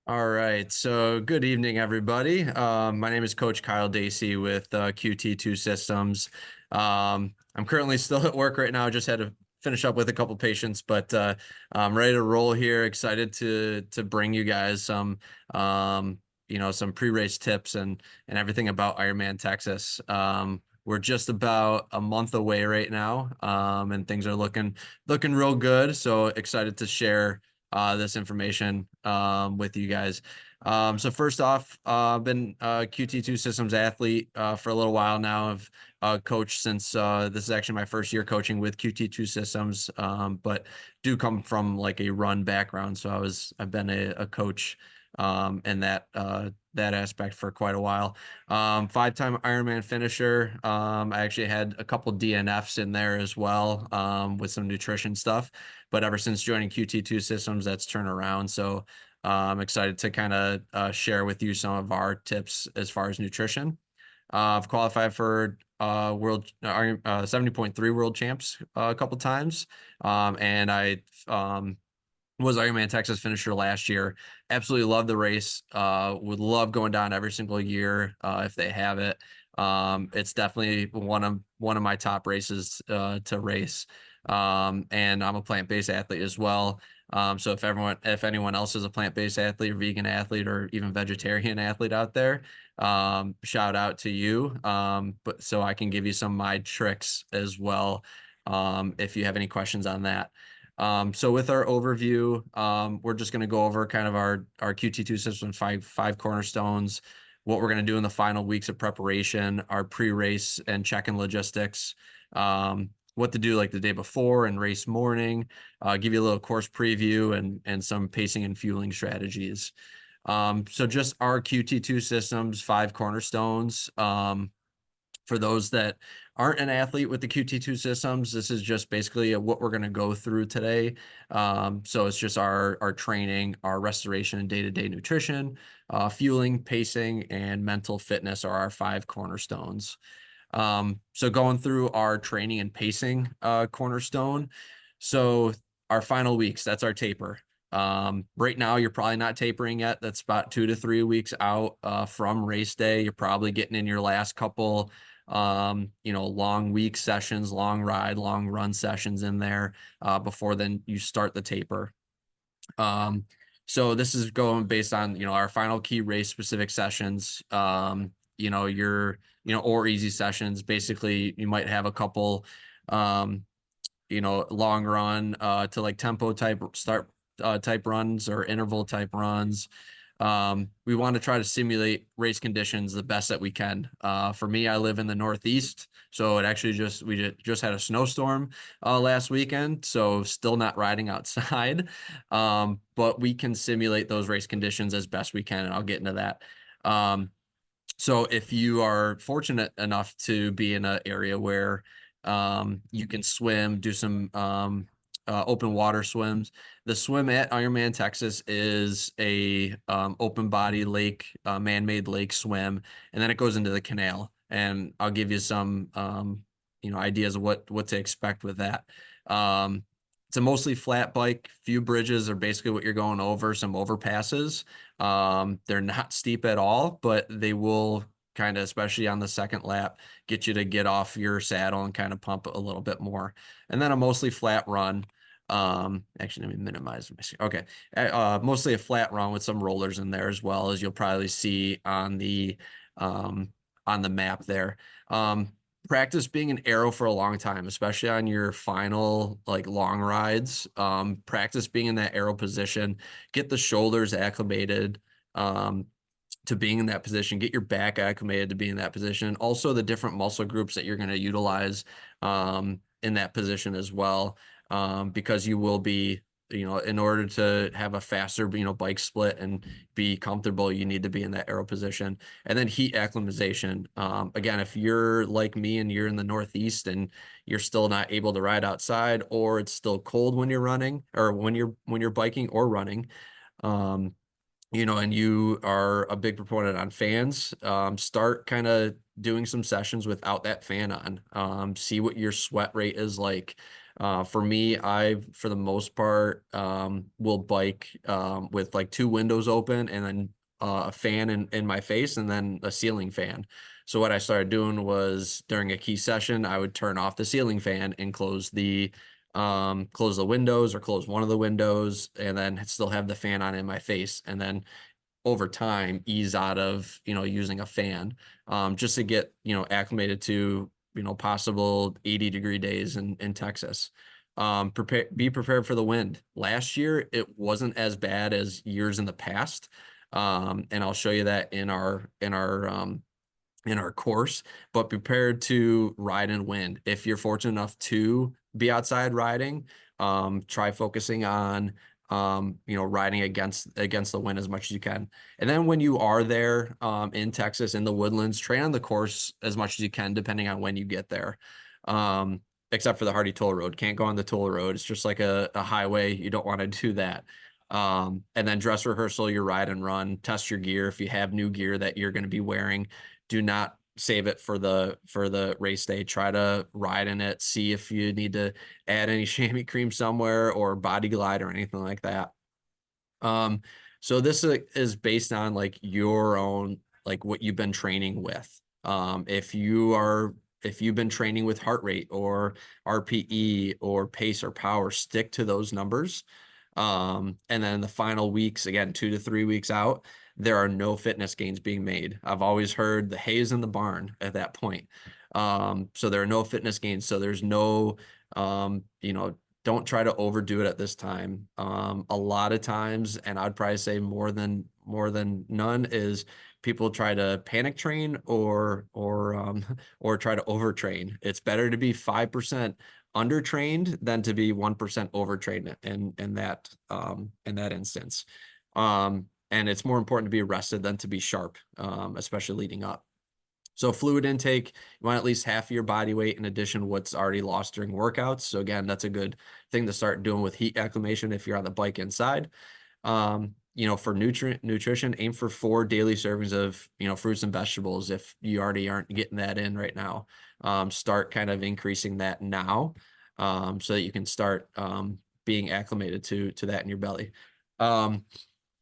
All right. So good evening, everybody. My name is Coach Kyle Dacey with QT2 Systems. I'm currently still at work right now. Just had to finish up with a couple patients, but I'm ready to roll here. Excited to bring you guys some pre-race tips and everything about Ironman Texas. We're just about a month away right now, and things are looking real good. So excited to share this information with you guys. So first off, I've been a QT2 systems athlete for a little while now. I've coached since this is actually my first year coaching with QT2 systems, but do come from like a run background. So I've been a coach in that aspect for quite a while. Five-time Ironman finisher. I actually had a couple DNFs in there as well with some nutrition stuff. But ever since joining QT2 Systems, that's turned around. So I'm excited to kind of share with you some of our tips as far as nutrition. I've qualified for world 70.3 world champs a couple times. And I was Ironman Texas finisher last year. Absolutely love the race. Would love going down every single year if they have it. It's definitely one of my top races to race. And I'm a plant-based athlete as well. So if anyone else is a plant-based athlete or vegan athlete or even vegetarian athlete out there, shout out to you. But so I can give you some of my tricks as well, if you have any questions on that. So with our overview, we're just going to go over kind of our QT2 system five cornerstones, what we're going to do in the final weeks of preparation, our pre-race and check-in logistics, what to do like the day before and race morning, give you a little course preview and some pacing and fueling strategies. So just our QT2 systems, five cornerstones. For those that aren't an athlete with the QT2 systems, this is just basically what we're going to go through today. So it's just our training, our restoration and day-to-day nutrition, fueling, pacing, and mental fitness are our five cornerstones. So going through our training and pacing cornerstone. So our final weeks, that's our taper. Right now, you're probably not tapering yet. That's about 2 to 3 weeks out from race day. You're probably getting in your last couple long week sessions, long ride, long run sessions in there before then you start the taper. So this is going based on, our final key race specific sessions, or easy sessions. Basically, you might have a couple, long run to like tempo type start type runs or interval type runs. We want to try to simulate race conditions the best that we can. For me, I live in the Northeast, so it actually we just had a snowstorm last weekend, so still not riding outside. But we can simulate those race conditions as best we can, and I'll get into that. So if you are fortunate enough to be in an area where you can swim, do some open water swims. The swim at Ironman Texas is a open body lake, man-made lake swim, and then it goes into the canal. And I'll give you some ideas of what to expect with that. It's a mostly flat bike. Few bridges are basically what you're going over, some overpasses. They're not steep at all, but they will kind of, especially on the second lap, get you to get off your saddle and kind of pump a little bit more. And then a mostly flat run. Actually, let me minimize my, okay. Mostly a flat run with some rollers in there as well, as you'll probably see on the map there. Practice being an arrow for a long time, especially on your final like long rides. Practice being in that arrow position, get the shoulders acclimated to being in that position, get your back acclimated to being in that position. Also the different muscle groups that you're going to utilize in that position as well, because you will be, in order to have a faster, bike split and be comfortable, you need to be in that arrow position. And then heat acclimatization. Again, if you're like me and you're in the Northeast and you're still not able to ride outside, or it's still cold when you're running or when you're biking or running, and you are a big proponent on fans, start kind of doing some sessions without that fan on. See what your sweat rate is like. For me, for the most part, will bike with like two windows open and then a fan in my face and then a ceiling fan. So what I started doing was during a key session, I would turn off the ceiling fan and close the windows or close one of the windows and then still have the fan on in my face. And then over time ease out of, using a fan, just to get, acclimated to, possible 80-degree days in Texas. Be prepared for the wind. Last year, it wasn't as bad as years in the past. And I'll show you that in our course, but prepared to ride in wind. If you're fortunate enough to be outside riding, try focusing on riding against the wind as much as you can. And then when you are there in Texas in the woodlands, train on the course as much as you can, depending on when you get there. Except for the Hardy Toll Road. Can't go on the toll road. It's just like a highway. You don't want to do that. And then dress rehearsal, your ride and run, test your gear. If you have new gear that you're going to be wearing, do not save it for the race day. Try to ride in it. See if you need to add any chamois cream somewhere or body glide or anything like that. So this is based on like your own, like what you've been training with. If you've been training with heart rate or RPE or pace or power, stick to those numbers. And then the final weeks, again, 2 to 3 weeks out, there are no fitness gains being made. I've always heard the hay is in the barn at that point. So there are no fitness gains. So there's no, don't try to overdo it at this time. A lot of times, and I'd probably say more than none, is people try to panic train or try to overtrain. It's better to be 5% undertrained than to be 1% overtrained in that instance. And it's more important to be rested than to be sharp, especially leading up. So fluid intake, you want at least half of your body weight in addition to what's already lost during workouts. So again, that's a good thing to start doing with heat acclimation if you're on the bike inside. For nutrition, aim for 4 daily servings of, fruits and vegetables if you already aren't getting that in right now. Start kind of increasing that now, so that you can start being acclimated to that in your belly.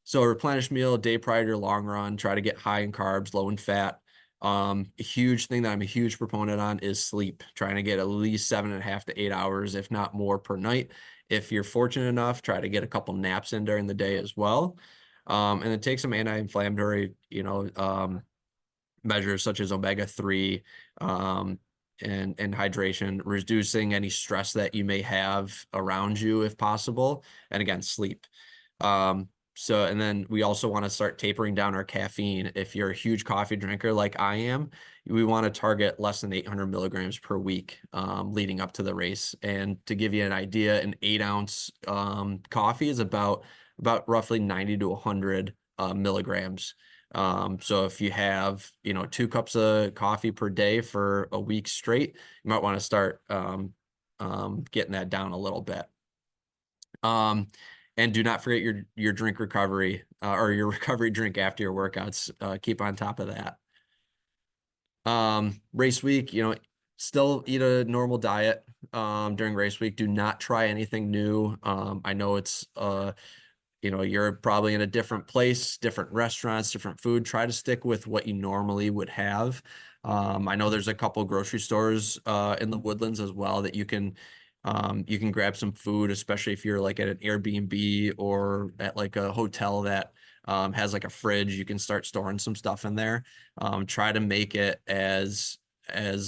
So replenish meal day prior to your long run. Try to get high in carbs, low in fat. A huge thing that I'm a huge proponent on is sleep. Trying to get at least 7.5 to 8 hours, if not more, per night. If you're fortunate enough, try to get a couple naps in during the day as well. And then take some anti-inflammatory, measures such as omega-3, and hydration, reducing any stress that you may have around you if possible. And again, sleep. And then we also want to start tapering down our caffeine. If you're a huge coffee drinker like I am, we want to target less than 800 milligrams per week leading up to the race. And to give you an idea, an 8-ounce coffee is about roughly 90 to 100 milligrams. So if you have, 2 cups of coffee per day for a week straight, you might want to start getting that down a little bit. And do not forget your drink recovery or your recovery drink after your workouts. Keep on top of that. Race week, still eat a normal diet during race week. Do not try anything new. I know it's you're probably in a different place, different restaurants, different food. Try to stick with what you normally would have. I know there's a couple grocery stores in the woodlands as well that you can grab some food, especially if you're like at an Airbnb or at like a hotel that has like a fridge. You can start storing some stuff in there. Try to make it as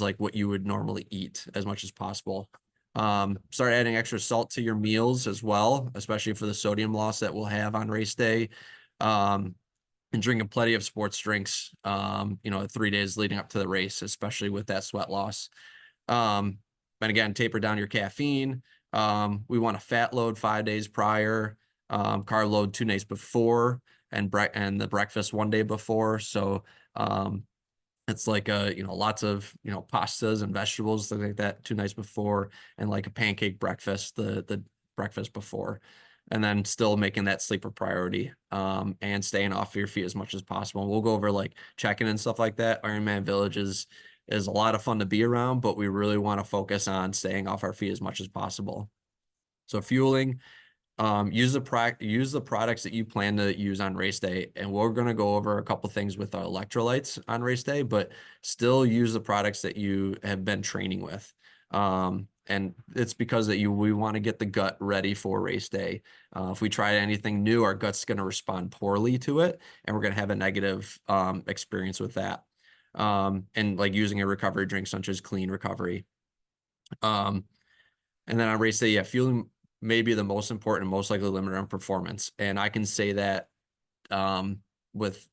like what you would normally eat as much as possible. Start adding extra salt to your meals as well, especially for the sodium loss that we'll have on race day. And drinking plenty of sports drinks, 3 days leading up to the race, especially with that sweat loss. And again, taper down your caffeine. We want a fat load 5 days prior, carb load 2 days before, and the breakfast 1 day before. So it's like lots of pastas and vegetables, things like that 2 nights before, and like a pancake breakfast the breakfast before. And then still making that sleep a priority, and staying off your feet as much as possible. And we'll go over like check-in and stuff like that. Ironman Village is is a lot of fun to be around, but we really want to focus on staying off our feet as much as possible. So fueling, use the products that you plan to use on race day, and we're going to go over a couple things with our electrolytes on race day, but still use the products that you have been training with. And it's because that we want to get the gut ready for race day. If we try anything new, our gut's going to respond poorly to it, and we're going to have a negative experience with that. And like using a recovery drink such as Clean Recovery. And then on race day, yeah, fueling may be the most important and most likely limiter on performance. And I can say that with,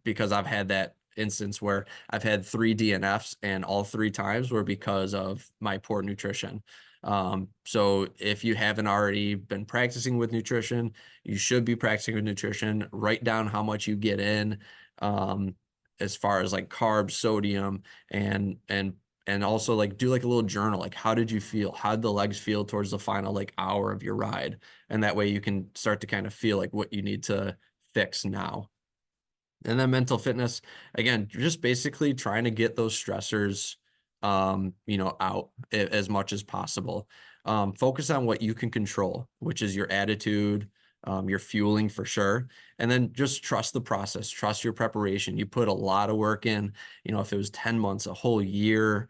because I've had that instance where I've had 3 DNFs, and all 3 times were because of my poor nutrition. So if you haven't already been practicing with nutrition, you should be practicing with nutrition. Write down how much you get in, as far as like carbs, sodium, and also like do like a little journal, like how did you feel? How did the legs feel towards the final like hour of your ride? And that way you can start to kind of feel like what you need to fix now. And then mental fitness, again, just basically trying to get those stressors, out as much as possible. Focus on what you can control, which is your attitude, your fueling for sure. And then just trust the process, trust your preparation. You put a lot of work in, if it was 10 months, a whole year,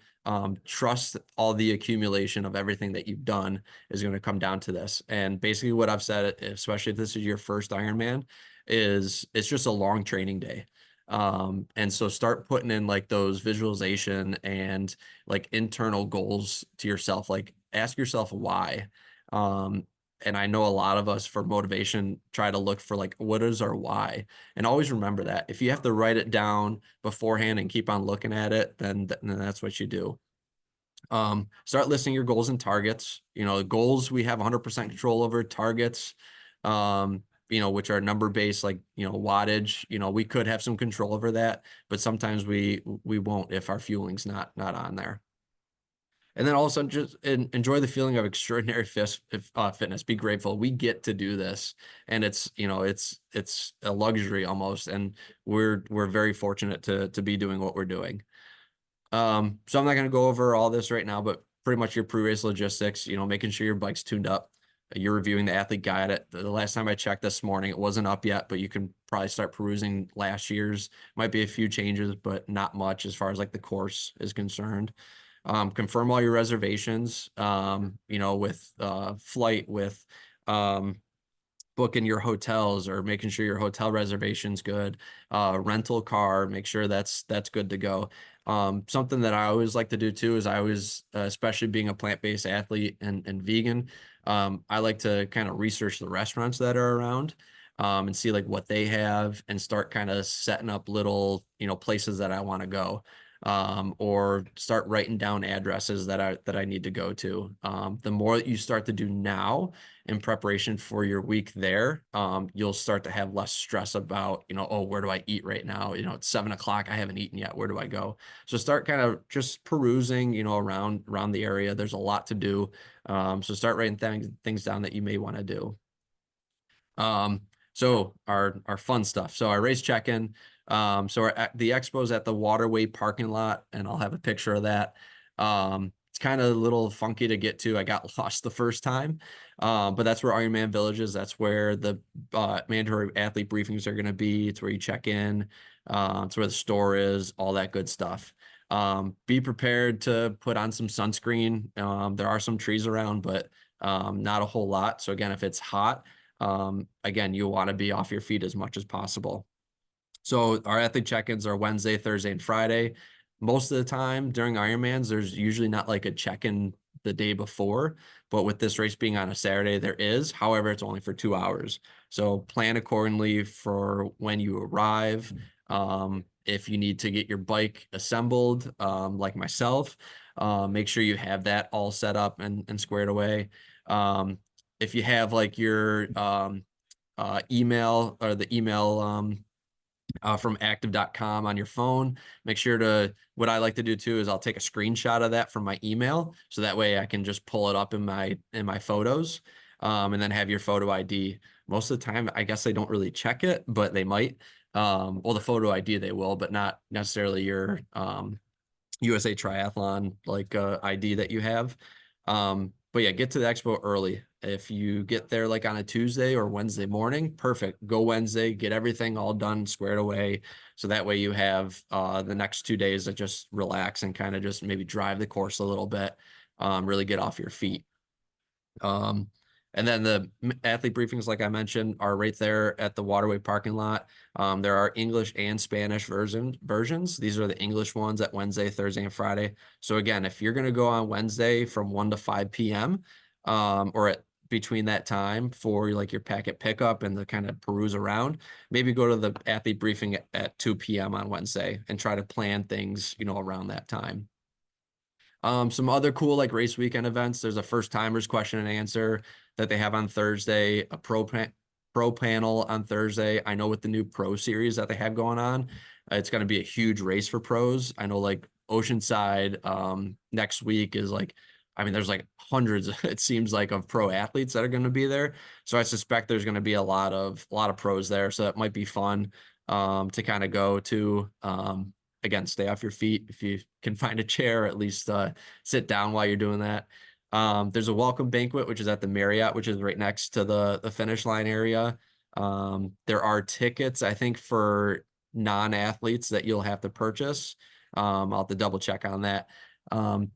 trust all the accumulation of everything that you've done is going to come down to this. And basically what I've said, especially if this is your first Ironman, is it's just a long training day. And so start putting in like those visualization and like internal goals to yourself, like ask yourself why. And I know a lot of us for motivation try to look for like, what is our why? And always remember that if you have to write it down beforehand and keep on looking at it, then that's what you do. Start listing your goals and targets. Goals we have 100% control over. Targets, which are number based, like, wattage, we could have some control over that, but sometimes we won't if our fueling's not on there. And then also just enjoy the feeling of extraordinary fitness. Be grateful. We get to do this, and it's a luxury almost, and we're very fortunate to be doing what we're doing. So I'm not going to go over all this right now, but pretty much your pre-race logistics, making sure your bike's tuned up. You're reviewing the athlete guide. The last time I checked this morning, it wasn't up yet, but you can probably start perusing last year's. Might be a few changes, but not much as far as like the course is concerned. Confirm all your reservations, with flight, with booking your hotels or making sure your hotel reservation's good. Rental car, make sure that's good to go. Something that I always like to do too is I always, especially being a plant-based athlete and vegan, I like to kind of research the restaurants that are around, and see like what they have and start kind of setting up little, places that I want to go. Or start writing down addresses that I need to go to. The more that you start to do now in preparation for your week there, you'll start to have less stress about, oh, where do I eat right now? It's 7 o'clock. I haven't eaten yet. Where do I go? So start kind of just perusing, around the area. There's a lot to do. So start writing things down that you may want to do. So our fun stuff. So our race check-in. So the expo's at the Waterway parking lot, and I'll have a picture of that. It's kind of a little funky to get to. I got lost the first time, but that's where Ironman Village is. That's where the mandatory athlete briefings are going to be. It's where you check in. It's where the store is, all that good stuff. Be prepared to put on some sunscreen. There are some trees around, but not a whole lot. So again, if it's hot, again, you'll want to be off your feet as much as possible. So our athlete check-ins are Wednesday, Thursday, and Friday. Most of the time during Ironmans, there's usually not like a check-in the day before, but with this race being on a Saturday, there is. However, it's only for 2 hours. So plan accordingly for when you arrive. If you need to get your bike assembled, like myself, make sure you have that all set up and squared away. If you have like your email or the email from active.com on your phone, make sure what I like to do too is I'll take a screenshot of that from my email. So that way I can just pull it up in my photos, and then have your photo ID. Most of the time, I guess they don't really check it, but they might. Well, the photo ID they will, but not necessarily your USA Triathlon like ID that you have. But yeah, get to the expo early. If you get there like on a Tuesday or Wednesday morning, perfect. Go Wednesday, get everything all done, squared away. So that way you have the next 2 days to just relax and kind of just maybe drive the course a little bit, really get off your feet. Um, and then the athlete briefings, like I mentioned, are right there at the Waterway parking lot. There are English and Spanish versions. These are the English ones at Wednesday, Thursday, and Friday. So again, if you're going to go on Wednesday from 1 to 5 p.m., or at between that time for like your packet pickup and the kind of peruse around, maybe go to the athlete briefing at 2 p.m. on Wednesday and try to plan things, around that time. Some other cool like race weekend events. There's a first timers question and answer that they have on Thursday, a pro panel on Thursday. I know with the new pro series that they have going on, it's going to be a huge race for pros. I know like Oceanside next week is like, I mean, there's like hundreds, it seems like, of pro athletes that are going to be there. So I suspect there's going to be a lot of pros there. So that might be fun to kind of go to. Again, stay off your feet if you can find a chair, at least sit down while you're doing that. There's a welcome banquet, which is at the Marriott, which is right next to the finish line area. There are tickets, I think, for non-athletes that you'll have to purchase. I'll have to double check on that.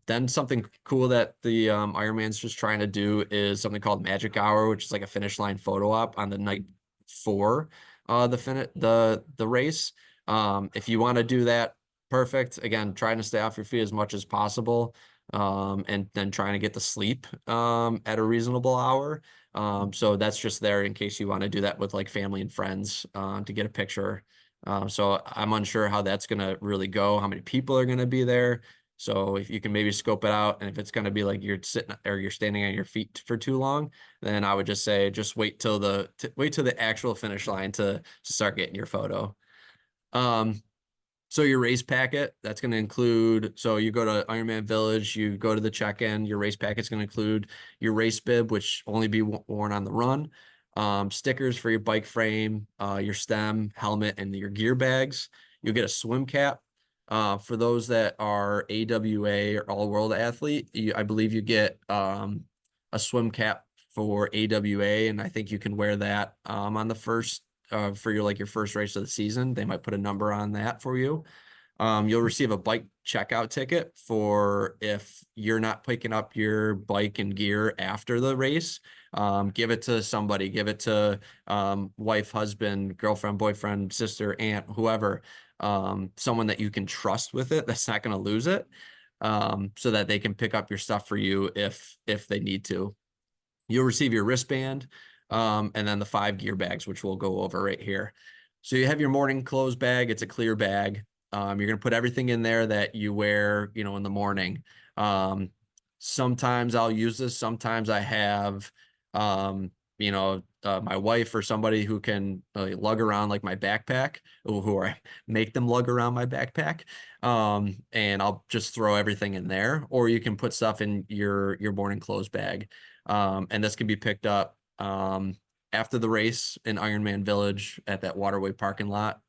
Then something cool that the Ironman's just trying to do is something called Magic Hour, which is like a finish line photo op on the night for the race. If you want to do that, perfect. Again, trying to stay off your feet as much as possible, and then trying to get to sleep at a reasonable hour. So that's just there in case you want to do that with like family and friends to get a picture. So I'm unsure how that's going to really go, how many people are going to be there. So if you can maybe scope it out, and if it's going to be like you're sitting or you're standing on your feet for too long, then I would just say just wait till the actual finish line to start getting your photo. Um, so your race packet, that's going to include, so you go to Ironman Village, you go to the check-in, your race packet's going to include your race bib, which only be worn on the run, stickers for your bike frame, your stem, helmet, and your gear bags. You'll get a swim cap. For those that are AWA or all world athlete, I believe you get a swim cap for AWA, and I think you can wear that on the first for your first race of the season. They might put a number on that for you. You'll receive a bike checkout ticket for if you're not picking up your bike and gear after the race. Give it to somebody, give it to wife, husband, girlfriend, boyfriend, sister, aunt, whoever, someone that you can trust with it, that's not going to lose it, so that they can pick up your stuff for you if they need to. You'll receive your wristband, and then the 5 gear bags, which we'll go over right here. So you have your morning clothes bag. It's a clear bag. You're going to put everything in there that you wear, in the morning. Sometimes I'll use this. Sometimes I have, my wife or somebody who can lug around like my backpack, who I make them lug around my backpack. And I'll just throw everything in there, or you can put stuff in your morning clothes bag. And this can be picked up after the race in Ironman Village at that Waterway parking lot,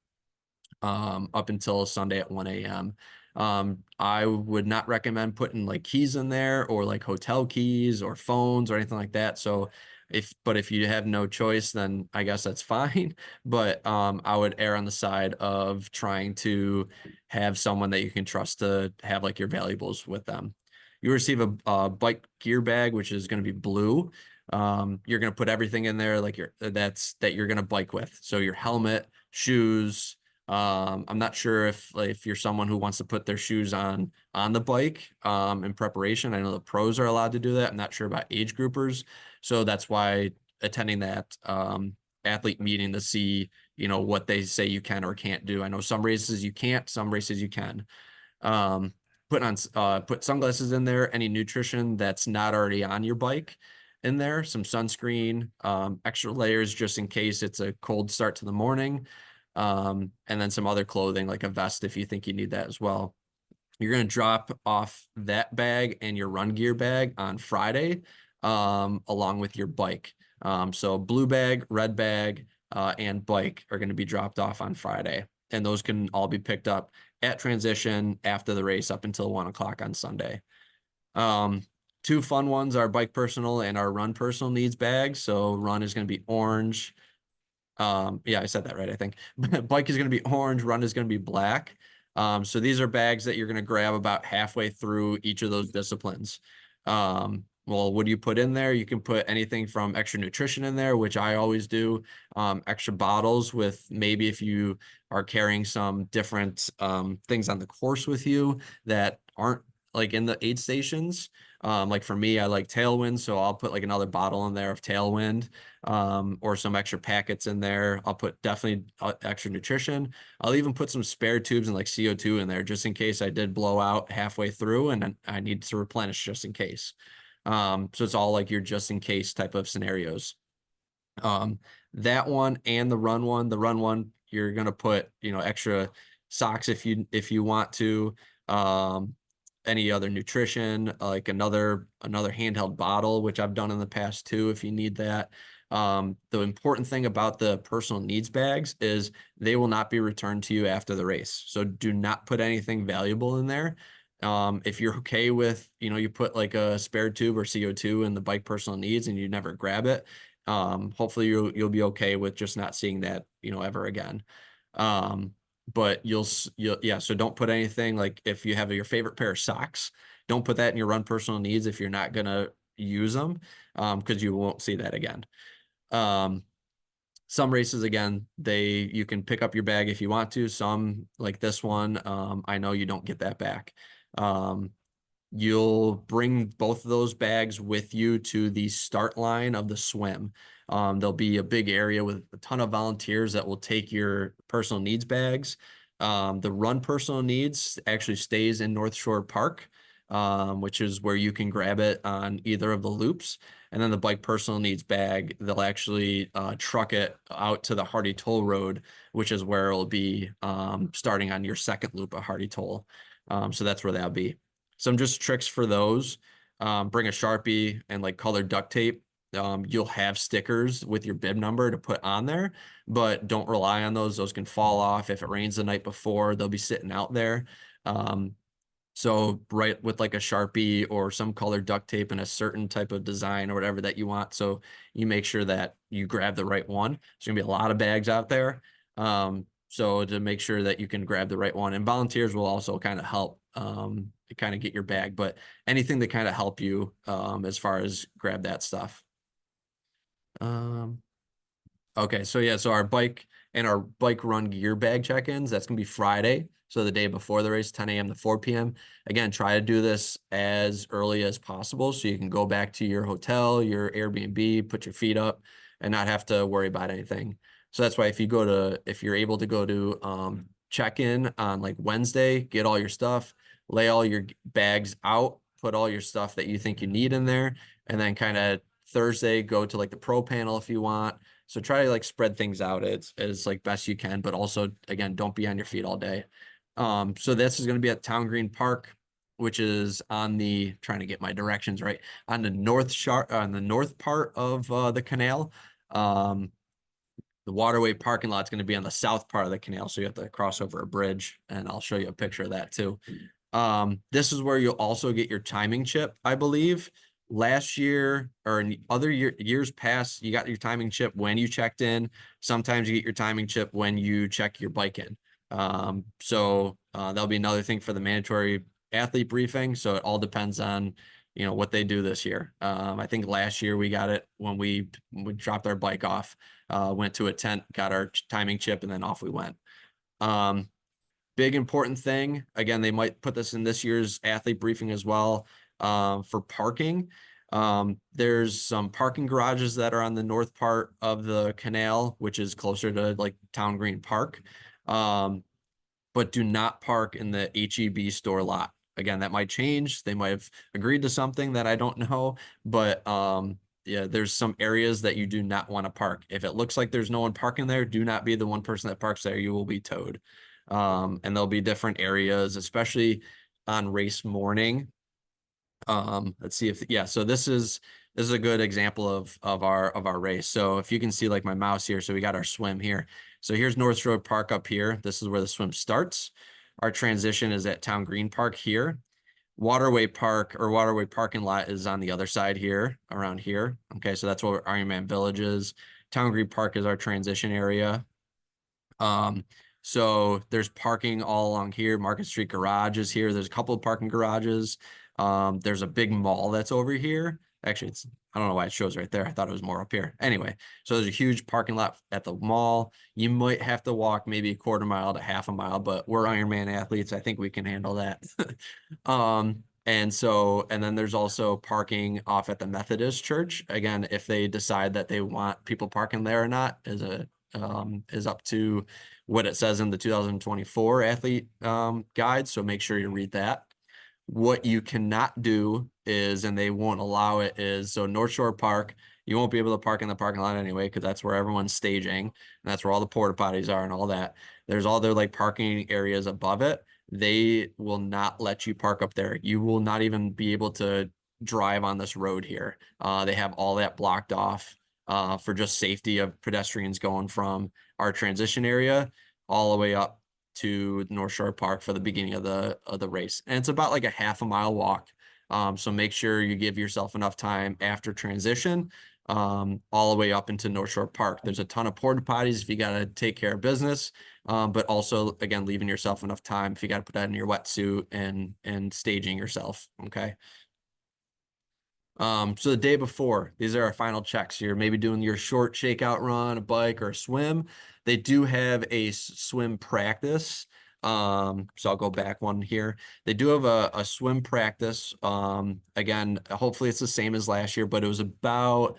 up until Sunday at 1 a.m. I would not recommend putting like keys in there or like hotel keys or phones or anything like that. So if you have no choice, then I guess that's fine. But I would err on the side of trying to have someone that you can trust to have like your valuables with them. You receive a bike gear bag, which is going to be blue. You're going to put everything in there like that you're going to bike with. So your helmet, shoes. I'm not sure if you're someone who wants to put their shoes on the bike in preparation. I know the pros are allowed to do that. I'm not sure about age groupers. So that's why attending that athlete meeting to see, what they say you can or can't do. I know some races you can't, some races you can. Um, put sunglasses in there, any nutrition that's not already on your bike in there, some sunscreen, extra layers just in case it's a cold start to the morning. And then some other clothing like a vest if you think you need that as well. You're going to drop off that bag and your run gear bag on Friday, along with your bike. So blue bag, red bag, and bike are going to be dropped off on Friday. and those can all be picked up at transition after the race up until 1 o'clock on Sunday. Two fun ones are bike personal and our run personal needs bags. So run is going to be orange. Yeah, I said that right, I think. Bike is going to be orange, run is going to be black. So these are bags that you're going to grab about halfway through each of those disciplines. Well, what do you put in there? You can put anything from extra nutrition in there, which I always do, extra bottles with maybe if you are carrying some different things on the course with you that aren't like in the aid stations. Like for me, I like Tailwind, so I'll put like another bottle in there of Tailwind, or some extra packets in there. I'll put definitely extra nutrition. I'll even put some spare tubes and like CO2 in there just in case I did blow out halfway through and I need to replenish just in case. So it's all like your just in case type of scenarios. That one and the run one, you're gonna put, extra socks if you want to. Any other nutrition, like another handheld bottle, which I've done in the past too, if you need that. The important thing about the personal needs bags is they will not be returned to you after the race. So do not put anything valuable in there. If you're okay with, you put like a spare tube or CO2 in the bike personal needs and you never grab it, hopefully you'll be okay with just not seeing that, ever again. But yeah, so don't put anything like if you have your favorite pair of socks, don't put that in your run personal needs if you're not gonna use them, because you won't see that again. Some races again, you can pick up your bag if you want to. Some like this one, I know you don't get that back. You'll bring both of those bags with you to the start line of the swim. There'll be a big area with a ton of volunteers that will take your personal needs bags. The run personal needs actually stays in North Shore Park, which is where you can grab it on either of the loops. And then the bike personal needs bag, they'll actually truck it out to the Hardy Toll Road, which is where it'll be starting on your second loop of Hardy Toll. So that's where that'll be. Some just tricks for those. Bring a Sharpie and like colored duct tape. You'll have stickers with your bib number to put on there, but don't rely on those. Those can fall off. If it rains the night before, they'll be sitting out there. So right with like a Sharpie or some colored duct tape and a certain type of design or whatever that you want. So you make sure that you grab the right one. There's gonna be a lot of bags out there. So to make sure that you can grab the right one, and volunteers will also kind of help kind of get your bag, but anything to kind of help you as far as grab that stuff. Okay, so yeah, so our bike run gear bag check-ins, that's gonna be Friday. So the day before the race, 10 a.m. to 4 p.m. Again, try to do this as early as possible so you can go back to your hotel, your Airbnb, put your feet up, and not have to worry about anything. So that's why if you're able to go to check in on like Wednesday, get all your stuff, lay all your bags out, put all your stuff that you think you need in there, and then kind of Thursday go to like the pro panel if you want. So try to like spread things out as like best you can, but also again, don't be on your feet all day. So this is going to be at Town Green Park, which is trying to get my directions right, on the north part of the canal. The waterway parking lot is going to be on the south part of the canal, so you have to cross over a bridge, and I'll show you a picture of that too. This is where you'll also get your timing chip, I believe. Last year or in other years past, you got your timing chip when you checked in. Sometimes you get your timing chip when you check your bike in. So that'll be another thing for the mandatory athlete briefing. So it all depends on, what they do this year. I think last year we got it when we dropped our bike off, went to a tent, got our timing chip, and then off we went. Big important thing, again, they might put this in this year's athlete briefing as well, for parking. There's some parking garages that are on the north part of the canal, which is closer to like Town Green Park. But do not park in the HEB store lot. Again, that might change. They might have agreed to something that I don't know, but yeah, there's some areas that you do not want to park. If it looks like there's no one parking there, do not be the one person that parks there. You will be towed. And there'll be different areas, especially on race morning. Let's see so this is this is a good example of our race. So if you can see like my mouse here, so we got our swim here. So here's North Road Park up here. This is where the swim starts. Our transition is at Town Green Park here. Waterway Park or Waterway parking lot is on the other side here, around here. Okay, so that's what Ironman Village is. Town Green Park is our transition area. So there's parking all along here. Market Street Garage is here. There's a couple of parking garages. There's a big mall that's over here. Actually, I don't know why it shows right there. I thought it was more up here. Anyway, so there's a huge parking lot at the mall. You might have to walk maybe a quarter mile to half a mile, but we're Ironman athletes. I think we can handle that. And then there's also parking off at the Methodist Church. Again, if they decide that they want people parking there or not is up to what it says in the 2024 athlete guide. So make sure you read that. What you cannot do is, and they won't allow it, is so North Shore Park, you won't be able to park in the parking lot anyway, because that's where everyone's staging. And that's where all the porta potties are and all that. There's all their like parking areas above it. They will not let you park up there. You will not even be able to drive on this road here. They have all that blocked off for just safety of pedestrians going from our transition area all the way up to North Shore Park for the beginning of the race. And it's about like a half a mile walk. So make sure you give yourself enough time after transition all the way up into North Shore Park. There's a ton of porta potties if you got to take care of business, but also, again, leaving yourself enough time if you got to put that in your wetsuit and staging yourself, okay? So the day before, these are our final checks. You're maybe doing your short shakeout run, a bike, or a swim. They do have a swim practice. So I'll go back one here. They do have a swim practice. Again, hopefully it's the same as last year, but it was about,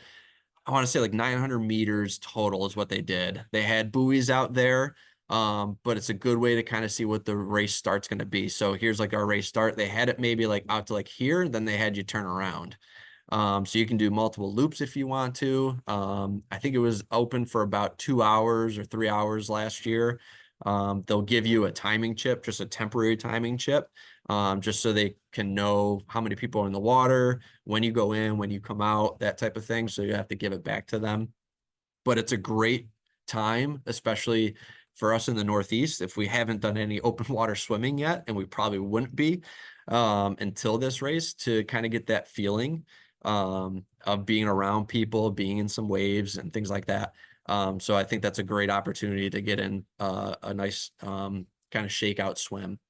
I want to say like 900 meters total is what they did. They had buoys out there, but it's a good way to kind of see what the race start's going to be. So here's like our race start. They had it maybe like out to like here, then they had you turn around. So you can do multiple loops if you want to. I think it was open for about 2 hours or 3 hours last year. They'll give you a timing chip, just a temporary timing chip, just so they can know how many people are in the water, when you go in, when you come out, that type of thing. So you have to give it back to them. But it's a great time, especially for us in the Northeast. If we haven't done any open water swimming yet, and we probably wouldn't be until this race, to kind of get that feeling of being around people, being in some waves and things like that. So I think that's a great opportunity to get in a nice kind of shakeout swim.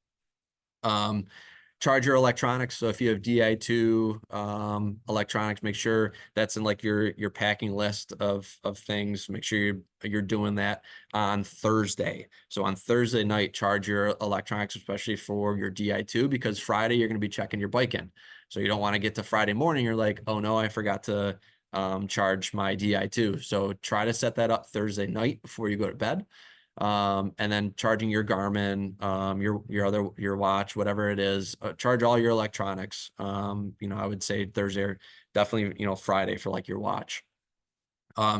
Charge your electronics. So if you have Di2 electronics, make sure that's in like your packing list of things. Make sure you're doing that on Thursday. So on Thursday night, charge your electronics, especially for your Di2, because Friday you're going to be checking your bike in. So you don't want to get to Friday morning, you're like, oh no, I forgot to charge my Di2. So try to set that up Thursday night before you go to bed. And then charging your Garmin, your watch, whatever it is, charge all your electronics. I would say Thursday, or definitely, Friday for like your watch.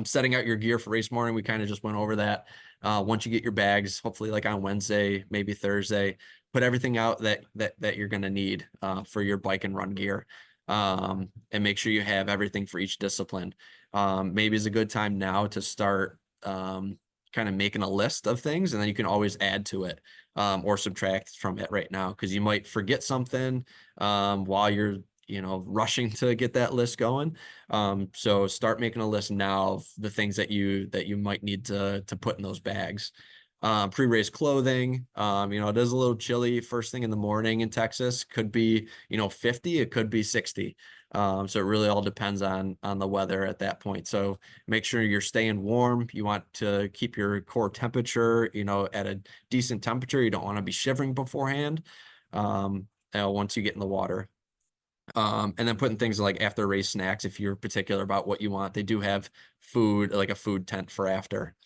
Setting out your gear for race morning, we kind of just went over that. Once you get your bags, hopefully like on Wednesday, maybe Thursday, put everything out that you're going to need for your bike and run gear. And make sure you have everything for each discipline. Maybe it's a good time now to start kind of making a list of things, and then you can always add to it or subtract from it right now, because you might forget something while you're rushing to get that list going. So start making a list now of the things that you might need to put in those bags. Pre-race clothing, it is a little chilly first thing in the morning in Texas. Could be 50, it could be 60. So it really all depends on the weather at that point. So make sure you're staying warm. You want to keep your core temperature at a decent temperature. You don't want to be shivering beforehand once you get in the water. And then putting things like after race snacks, if you're particular about what you want. They do have food, like a food tent for after.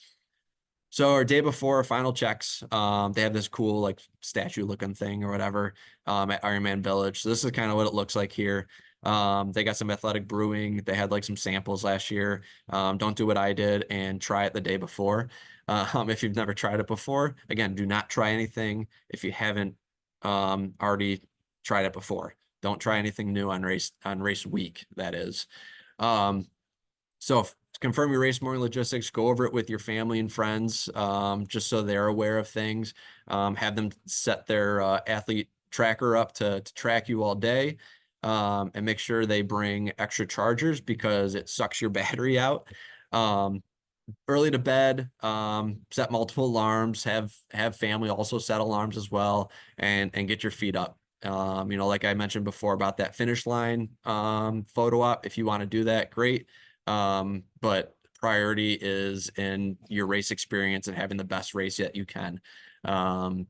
So our day before final checks, they have this cool like statue looking thing or whatever at Ironman Village. So this is kind of what it looks like here. They got some athletic brewing. They had like some samples last year. Don't do what I did and try it the day before. If you've never tried it before, again, do not try anything if you haven't already tried it before. Don't try anything new on race week, that is. So to confirm your race morning logistics, go over it with your family and friends, just so they're aware of things. Have them set their athlete tracker up to track you all day, and make sure they bring extra chargers because it sucks your battery out. Um, Early to bed, set multiple alarms, have family also set alarms as well, and get your feet up. Like I mentioned before about that finish line photo op, if you want to do that, great. But priority is in your race experience and having the best race yet you can.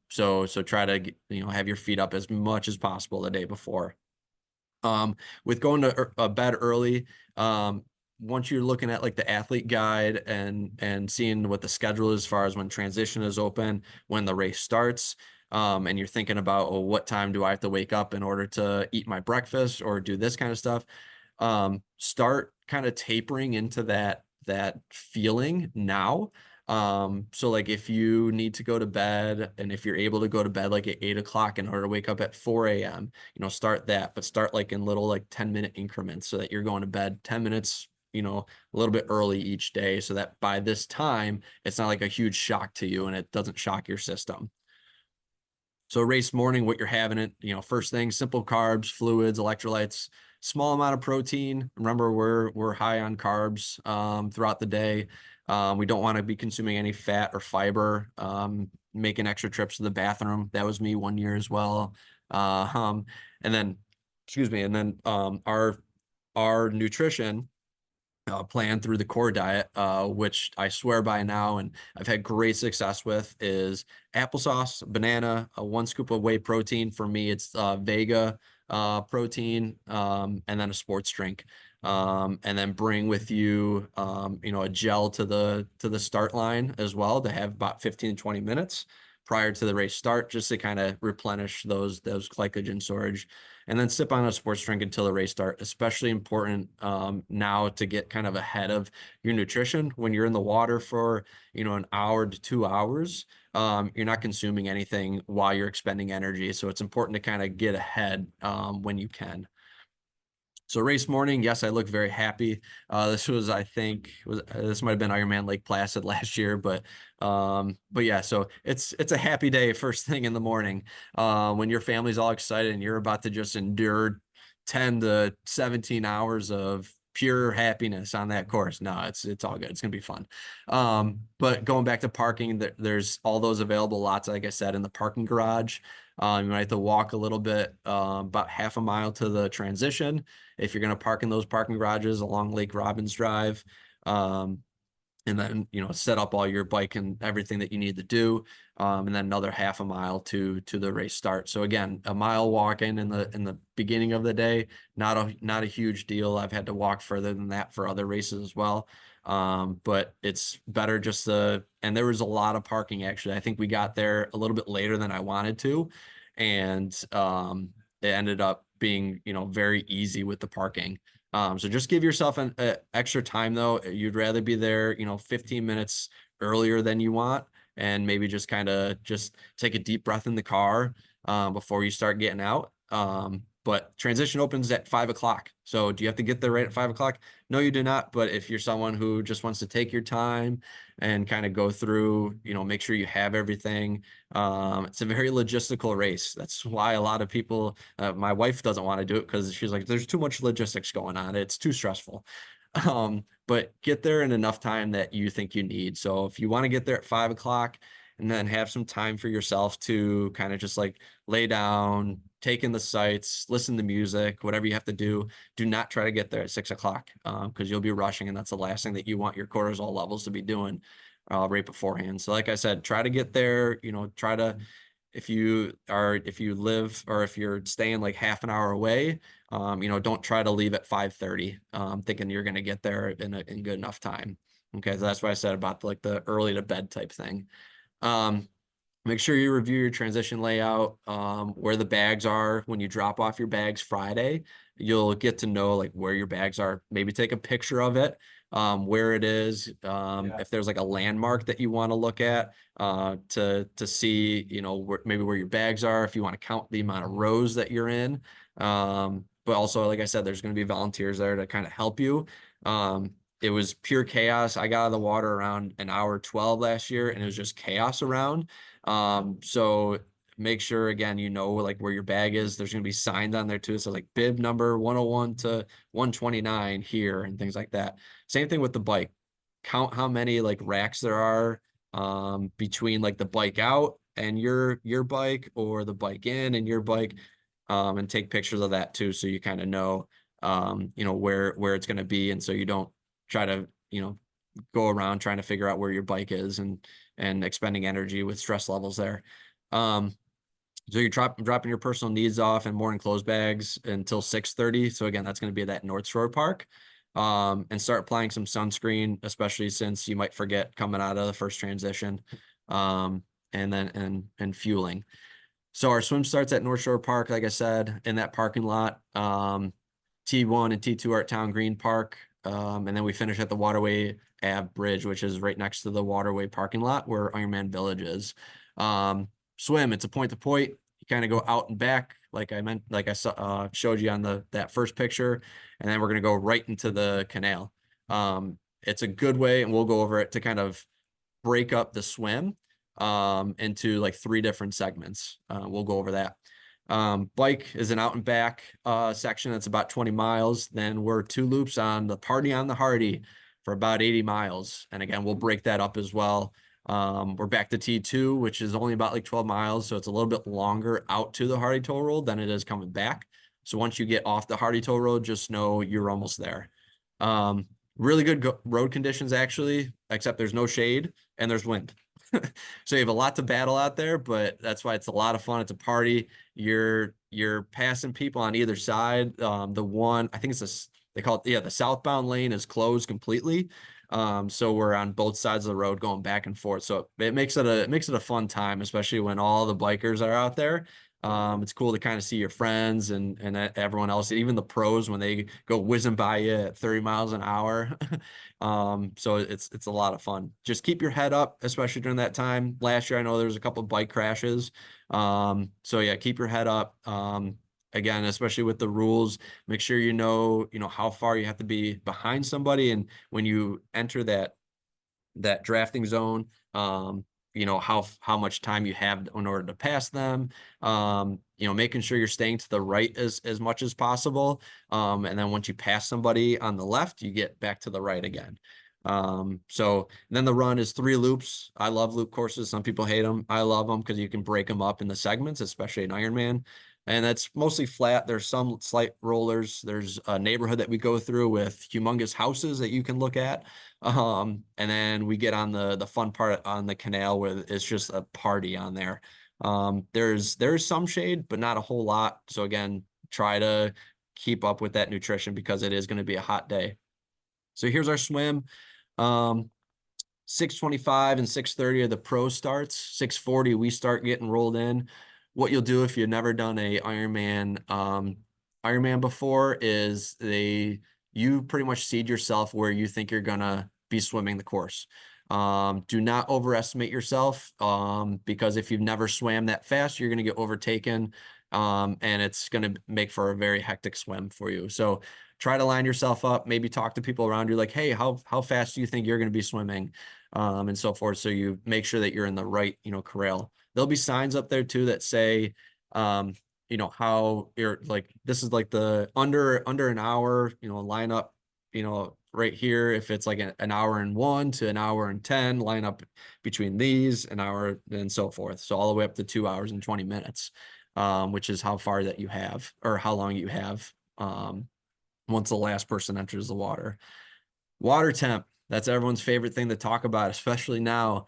So try to have your feet up as much as possible the day before. With going to bed early, once you're looking at like the athlete guide and seeing what the schedule is as far as when transition is open, when the race starts, and you're thinking about, oh, what time do I have to wake up in order to eat my breakfast or do this kind of stuff, start kind of tapering into that feeling now. So like if you need to go to bed and if you're able to go to bed like at 8 o'clock in order to wake up at 4 a.m., start that, but start like in little like 10-minute increments so that you're going to bed 10 minutes, a little bit early each day so that by this time, it's not like a huge shock to you and it doesn't shock your system. So race morning, what you're having it, first thing, simple carbs, fluids, electrolytes, small amount of protein. Remember, we're high on carbs throughout the day. We don't want to be consuming any fat or fiber. Making extra trips to the bathroom. That was me one year as well. And then, excuse me, and then our nutrition plan through the core diet, which I swear by now, and I've had great success with, is applesauce, banana, 1 scoop of whey protein. For me, it's Vega protein, and then a sports drink. And then bring with you, a gel to the start line as well to have about 15 to 20 minutes prior to the race start, just to kind of replenish those glycogen storage, and then sip on a sports drink until the race start. Especially important now to get kind of ahead of your nutrition when you're in the water for an hour to 2 hours. You're not consuming anything while you're expending energy, so it's important to kind of get ahead when you can. So race morning, yes, I look very happy. This was, I think, this might have been Ironman Lake Placid last year, but yeah, so it's a happy day first thing in the morning, when your family's all excited and you're about to just endure 10 to 17 hours of pure happiness on that course. No, it's all good. It's gonna be fun. But going back to parking, there's all those available lots, like I said, in the parking garage. You might have to walk a little bit, about half a mile to the transition if you're going to park in those parking garages along Lake Robbins Drive. And then, set up all your bike and everything that you need to do. And then another half a mile to the race start. So again, a mile walking in the beginning of the day, not a huge deal. I've had to walk further than that for other races as well. But it's better just and there was a lot of parking actually. I think we got there a little bit later than I wanted to. And it ended up being, very easy with the parking. So just give yourself an extra time though. You'd rather be there, 15 minutes earlier than you want, and maybe just kind of just take a deep breath in the car before you start getting out. But transition opens at 5 o'clock. So do you have to get there right at 5 o'clock? No, you do not. But if you're someone who just wants to take your time and kind of go through, make sure you have everything. It's a very logistical race. That's why a lot of people, my wife doesn't want to do it because she's like, there's too much logistics going on. It's too stressful. But get there in enough time that you think you need. So if you want to get there at 5 o'clock and then have some time for yourself to kind of just like lay down, take in the sights, listen to music, whatever you have to do not try to get there at 6 o'clock, because you'll be rushing, and that's the last thing that you want your cortisol levels to be doing right beforehand. So like I said, try to get there, try to, if you live or if you're staying like half an hour away, don't try to leave at 5:30, thinking you're going to get there in good enough time. Okay. So that's what I said about like the early to bed type thing. Make sure you review your transition layout, where the bags are. When you drop off your bags Friday, you'll get to know like where your bags are. Maybe take a picture of it, where it is. If there's like a landmark that you want to look at, to see, maybe where your bags are, if you want to count the amount of rows that you're in. but also, like I said, there's going to be volunteers there to kind of help you. It was pure chaos. I got out of the water around an hour 12 last year, and it was just chaos around. So make sure, again, you know, like where your bag is. There's going to be signs on there too. So like bib number 101 to 129 here and things like that. Same thing with the bike. Count how many like racks there are between like the bike out and your bike, or the bike in and your bike, and take pictures of that too, so you kind of know you know, where it's going to be, and so you don't try to, you know, go around trying to figure out where your bike is and expending energy with stress levels there. So you're dropping your personal needs off in morning clothes bags until 6:30. So again, that's going to be at that North Shore Park. And start applying some sunscreen, especially since you might forget coming out of the first transition. And then and fueling. So our swim starts at North Shore Park, like I said, in that parking lot. T1 and T2 are at Town Green Park. And then we finish at the Waterway Ave Bridge, which is right next to the Waterway parking lot where Ironman Village is. Swim, it's a point to point. You kind of go out and back, like I meant, like I showed you on that first picture, and then we're gonna go right into the canal. It's a good way, and we'll go over it, to kind of break up the swim into like 3 different segments. We'll go over that. Bike is an out and back section that's about 20 miles. Then we're 2 loops on the Party on the Hardy for about 80 miles. And again, we'll break that up as well. We're back to T2, which is only about like 12 miles. So it's a little bit longer out to the Hardy Toll Road than it is coming back. So once you get off the Hardy Toll Road, just know you're almost there. Really good road conditions, actually, except there's no shade and there's wind. So you have a lot to battle out there, but that's why it's a lot of fun. It's a party. You're passing people on either side. The one, I think it's they call it, yeah, the southbound lane is closed completely. So we're on both sides of the road going back and forth. So it makes it a fun time, especially when all the bikers are out there. It's cool to kind of see your friends and everyone else, even the pros, when they go whizzing by you at 30 miles an hour. So it's a lot of fun. Just keep your head up, especially during that time. Last year, I know there was a couple of bike crashes. So yeah, keep your head up. Again, especially with the rules, make sure you know how far you have to be behind somebody, and when you enter that drafting zone, you know, how much time you have in order to pass them, you know, making sure you're staying to the right as much as possible. And then once you pass somebody on the left, you get back to the right again. So then the run is 3 loops. I love loop courses. Some people hate them. I love them because you can break them up in the segments, especially in Ironman. And that's mostly flat. There's some slight rollers. There's a neighborhood that we go through with humongous houses that you can look at. And then we get on the fun part on the canal, where it's just a party on there. There's some shade, but not a whole lot. So again, try to keep up with that nutrition because it is going to be a hot day. So here's our swim. 6:25 and 6:30 are the pro starts. 6:40 we start getting rolled in. What you'll do if you've never done a Ironman before is you pretty much seed yourself where you think you're gonna be swimming the course. Do not overestimate yourself, because if you've never swam that fast, you're gonna get overtaken, and it's gonna make for a very hectic swim for you. So try to line yourself up, maybe talk to people around you like, hey, how fast do you think you're going to be swimming, and so forth. So you make sure that you're in the right, corral. There'll be signs up there too that say, how you're like, this is like the under an hour, line up, right here. If it's like an hour and 1 to an hour and 10, line up between these, an hour and so forth. So all the way up to 2 hours and 20 minutes, which is how far that you have, or how long you have, once the last person enters the water. Water temp, that's everyone's favorite thing to talk about, especially now.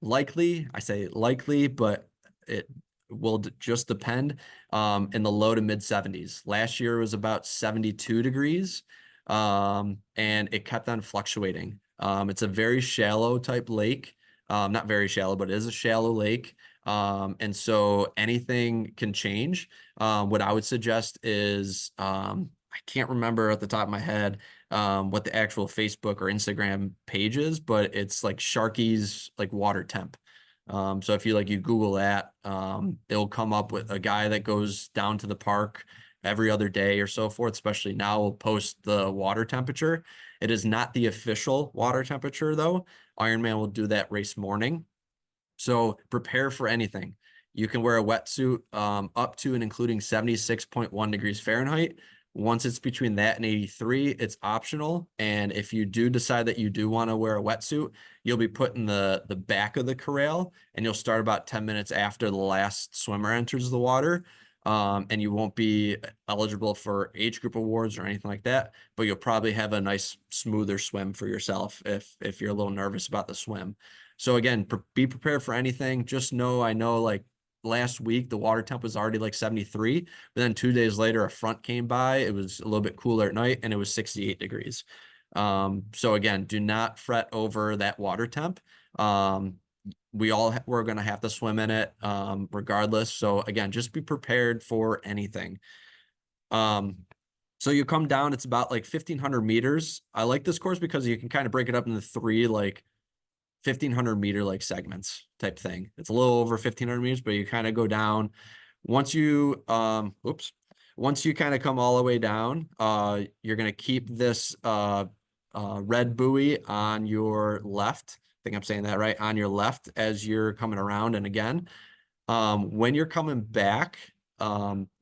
Likely, I say likely, but it will just depend, in the low to mid 70s. Last year was about 72 degrees, and it kept on fluctuating. It's a very shallow type lake. Not very shallow, but it is a shallow lake. And so anything can change. What I would suggest is, I can't remember at the top of my head what the actual Facebook or Instagram page is, but it's like Sharky's like water temp. So if you Google that, it'll come up with a guy that goes down to the park every other day or so forth, especially now we'll post the water temperature. It is not the official water temperature though. Ironman will do that race morning. So prepare for anything. You can wear a wetsuit up to and including 76.1 degrees Fahrenheit. Once it's between that and 83, it's optional. And if you do decide that you do want to wear a wetsuit, you'll be put in the back of the corral and you'll start about 10 minutes after the last swimmer enters the water. And you won't be eligible for age group awards or anything like that, but you'll probably have a nice smoother swim for yourself if you're a little nervous about the swim. So again, be prepared for anything. Just know, I know like last week, the water temp was already like 73, but then 2 days later, a front came by. It was a little bit cooler at night and it was 68 degrees. So again, do not fret over that water temp. We're going to have to swim in it, regardless. So again, just be prepared for anything. So you come down, it's about like 1,500 meters. I like this course because you can kind of break it up into three, like 1,500-meter like segments type thing. It's a little over 1,500 meters, but you kind of go down. Once you once you kind of come all the way down, you're gonna keep this red buoy on your left. I think I'm saying that right, on your left as you're coming around. And again, when you're coming back,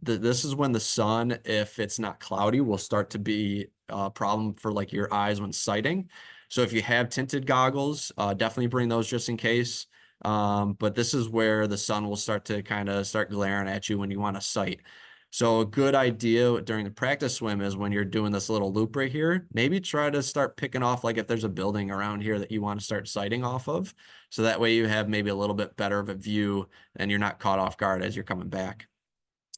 this is when the sun, if it's not cloudy, will start to be a problem for like your eyes when sighting. So if you have tinted goggles, definitely bring those just in case. But this is where the sun will start to kind of start glaring at you when you want to sight. So a good idea during the practice swim is when you're doing this little loop right here, maybe try to start picking off like if there's a building around here that you want to start sighting off of. So that way you have maybe a little bit better of a view and you're not caught off guard as you're coming back.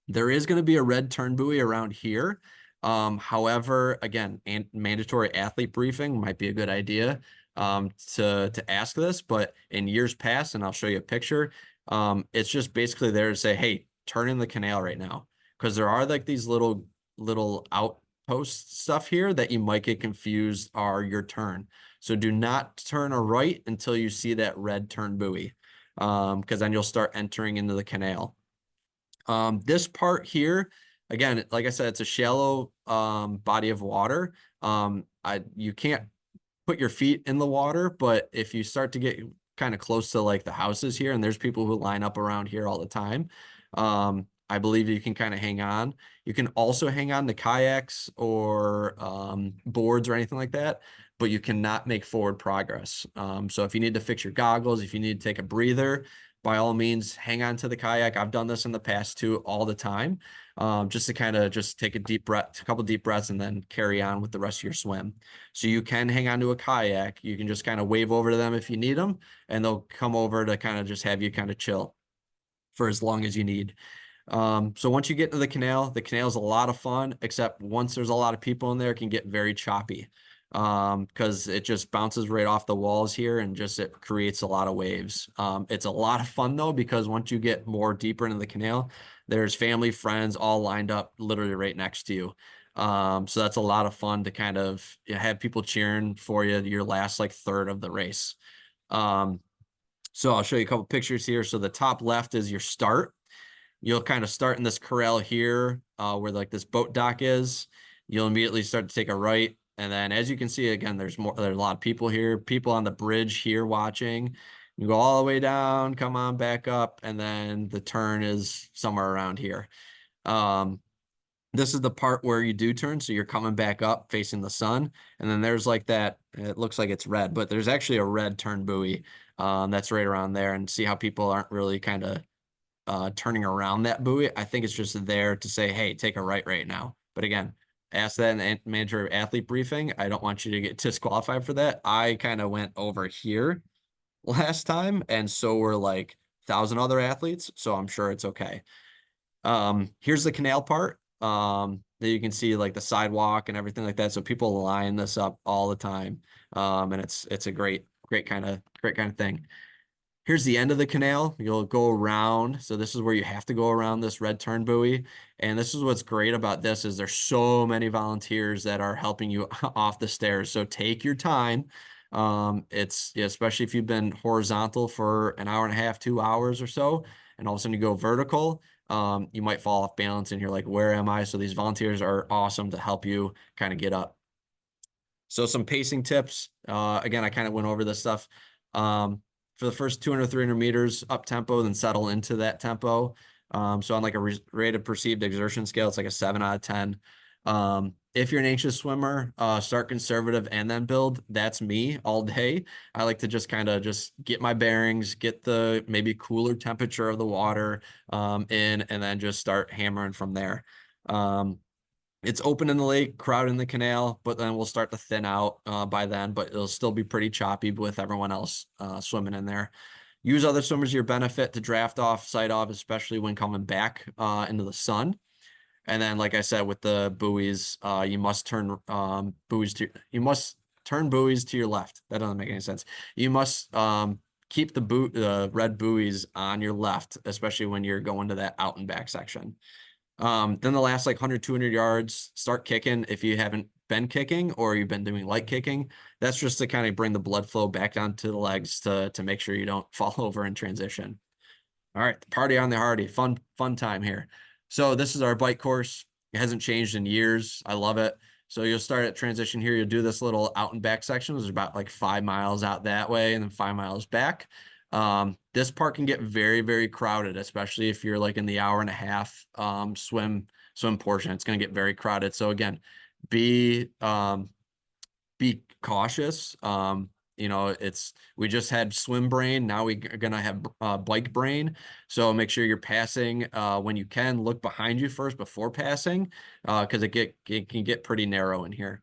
There is going to be a red turn buoy around here. However, again, mandatory athlete briefing might be a good idea to ask this, but in years past, and I'll show you a picture, it's just basically there to say, hey, turn in the canal right now. Because there are like these little outpost stuff here that you might get confused are your turn. So do not turn a right until you see that red turn buoy, because then you'll start entering into the canal. This part here, again, like I said, it's a shallow body of water. You can't put your feet in the water, but if you start to get kind of close to like the houses here, and there's people who line up around here all the time, I believe you can kind of hang on. You can also hang on to kayaks or boards or anything like that, but you cannot make forward progress. So if you need to fix your goggles, if you need to take a breather, by all means, hang on to the kayak. I've done this in the past too, all the time, just to kind of just take a deep breath, a couple deep breaths, and then carry on with the rest of your swim. So you can hang on to a kayak. You can just kind of wave over to them if you need them, and they'll come over to kind of just have you kind of chill for as long as you need. So once you get into the canal is a lot of fun, except once there's a lot of people in there, it can get very choppy. Because it just bounces right off the walls here and just it creates a lot of waves. It's a lot of fun though, because once you get more deeper into the canal, there's family, friends all lined up literally right next to you. So that's a lot of fun to kind of have people cheering for you your last like third of the race. So I'll show you a couple pictures here. So the top left is your start. You'll kind of start in this corral here, where like this boat dock is. You'll immediately start to take a right. And then as you can see, again, there's a lot of people here, people on the bridge here watching. You go all the way down, come on back up, and then the turn is somewhere around here. This is the part where you do turn. So you're coming back up facing the sun. And then there's like that, it looks like it's red, but there's actually a red turn buoy that's right around there. And see how people aren't really kind of turning around that buoy. I think it's just there to say, hey, take a right now. But again, ask that in manager athlete briefing. I don't want you to get disqualified for that. I kind of went over here last time, and so were like 1,000 other athletes. So I'm sure it's okay. Here's the canal part. That you can see like the sidewalk and everything like that. So people line this up all the time. And it's a great kind of thing. Here's the end of the canal. You'll go around. So this is where you have to go around this red turn buoy. And this is what's great about this is there's so many volunteers that are helping you off the stairs. So take your time. Especially if you've been horizontal for an hour and a half, 2 hours or so, and all of a sudden you go vertical. you might fall off balance and you're like, where am I? So these volunteers are awesome to help you kind of get up. So some pacing tips. Again, I kind of went over this stuff. For the first 200, 300 meters up tempo, then settle into that tempo. So on like a rated perceived exertion scale, it's like a 7 out of 10. If you're an anxious swimmer, start conservative and then build. That's me all day. I like to just kind of just get my bearings, get the maybe cooler temperature of the water in, and then just start hammering from there. It's open in the lake, crowd in the canal, but then we'll start to thin out by then, but it'll still be pretty choppy with everyone else swimming in there. Use other swimmers to your benefit to draft off, sight off, especially when coming back into the sun. And then, like I said, with the buoys, you must turn buoys to your left. That doesn't make any sense. You must keep the red buoys on your left, especially when you're going to that out and back section. Then the last like 100, 200 yards, start kicking if you haven't been kicking or you've been doing light kicking. That's just to kind of bring the blood flow back down to the legs to make sure you don't fall over in transition. All right, party on the hardy, fun time here. So this is our bike course. It hasn't changed in years. I love it. So you'll start at transition here. You'll do this little out and back section. There's about like 5 miles out that way and then 5 miles back. This part can get very, very crowded, especially if you're like in the hour and a half swim portion. It's going to get very crowded. So again, be cautious. We just had swim brain. Now we're gonna have bike brain. So make sure you're passing when you can. Look behind you first before passing, because it can get pretty narrow in here.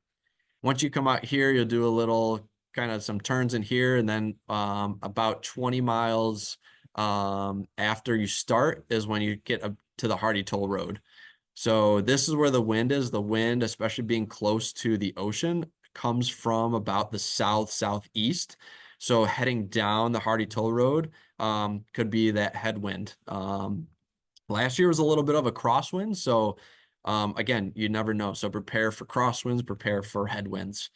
Once you come out here, you'll do a little kind of some turns in here, and then about 20 miles after you start is when you get up to the Hardy Toll Road. So this is where the wind is. The wind, especially being close to the ocean, comes from about the southeast. So heading down the Hardy Toll Road could be that headwind. Last year was a little bit of a crosswind. So again, you never know. So prepare for crosswinds, prepare for headwinds.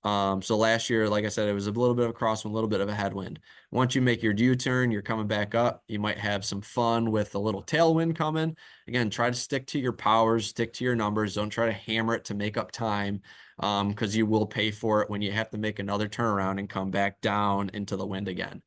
So last year, like I said, it was a little bit of a crosswind, a little bit of a headwind. Once you make your U-turn, you're coming back up. You might have some fun with a little tailwind coming. Again, try to stick to your powers, stick to your numbers. Don't try to hammer it to make up time, because you will pay for it when you have to make another turnaround and come back down into the wind again.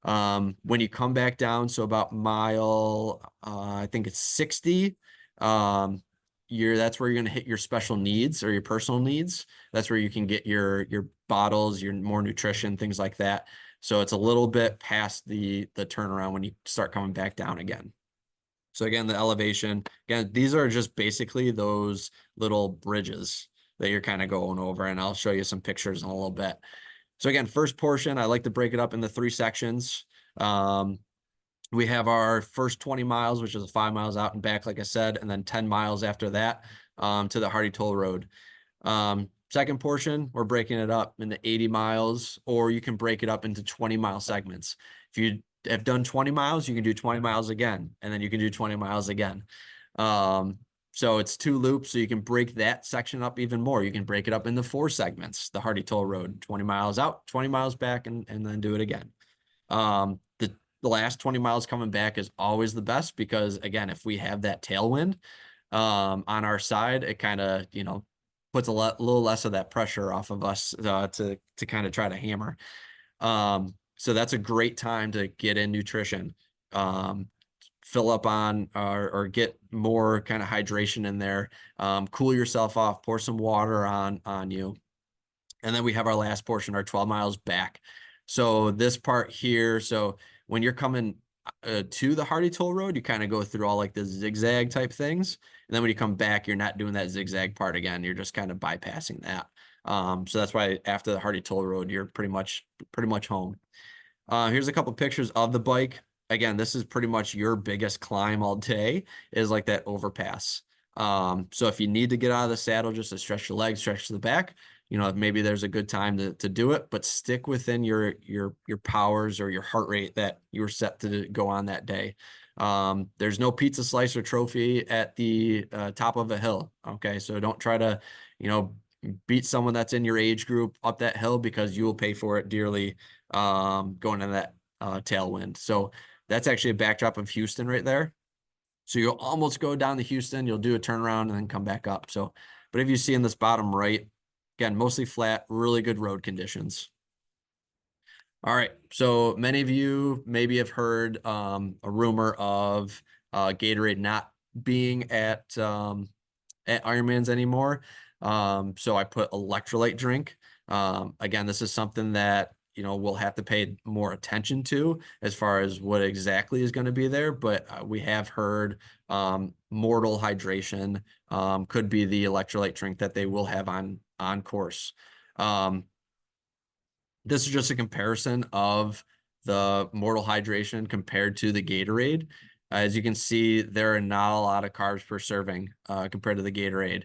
When you come back down, so about mile, I think it's 60, that's where you're going to hit your special needs or your personal needs. That's where you can get your bottles, your more nutrition, things like that. So it's a little bit past the turnaround when you start coming back down again. So again, the elevation, again, these are just basically those little bridges that you're kind of going over, and I'll show you some pictures in a little bit. So again, first portion, I like to break it up into 3 sections. We have our first 20 miles, which is 5 miles out and back, like I said, and then 10 miles after that to the Hardy Toll Road. Second portion, we're breaking it up into 80 miles, or you can break it up into 20-mile segments. If you have done 20 miles, you can do 20 miles again, and then you can do 20 miles again. So it's 2 loops, so you can break that section up even more. You can break it up into 4 segments, the Hardy Toll Road, 20 miles out, 20 miles back, and then do it again. The last 20 miles coming back is always the best because, again, if we have that tailwind on our side, it kind of, puts a little less of that pressure off of us to kind of try to hammer. So that's a great time to get in nutrition. Fill up on or get more kind of hydration in there. Cool yourself off, pour some water on you. And then we have our last portion, our 12 miles back. So this part here, so when you're coming to the Hardy Toll Road, you kind of go through all like the zigzag type things. And then when you come back, you're not doing that zigzag part again. You're just kind of bypassing that. So that's why after the Hardy Toll Road, you're pretty much home. Here's a couple pictures of the bike. Again, this is pretty much your biggest climb all day is like that overpass. So if you need to get out of the saddle just to stretch your legs, stretch the back, maybe there's a good time to do it, but stick within your powers or your heart rate that you were set to go on that day. There's no pizza slice or trophy at the top of a hill. Okay. So don't try to, beat someone that's in your age group up that hill because you will pay for it dearly going in that tailwind. So that's actually a backdrop of Houston right there. So you'll almost go down to Houston, you'll do a turnaround and then come back up. So, but if you see in this bottom right, again, mostly flat, really good road conditions. All right. So many of you maybe have heard a rumor of Gatorade not being at Ironman's anymore. So I put electrolyte drink. Again, this is something that, we'll have to pay more attention to as far as what exactly is going to be there. But we have heard Mortal Hydration could be the electrolyte drink that they will have on course. This is just a comparison of the Mortal Hydration compared to the Gatorade. As you can see, there are not a lot of carbs per serving compared to the Gatorade.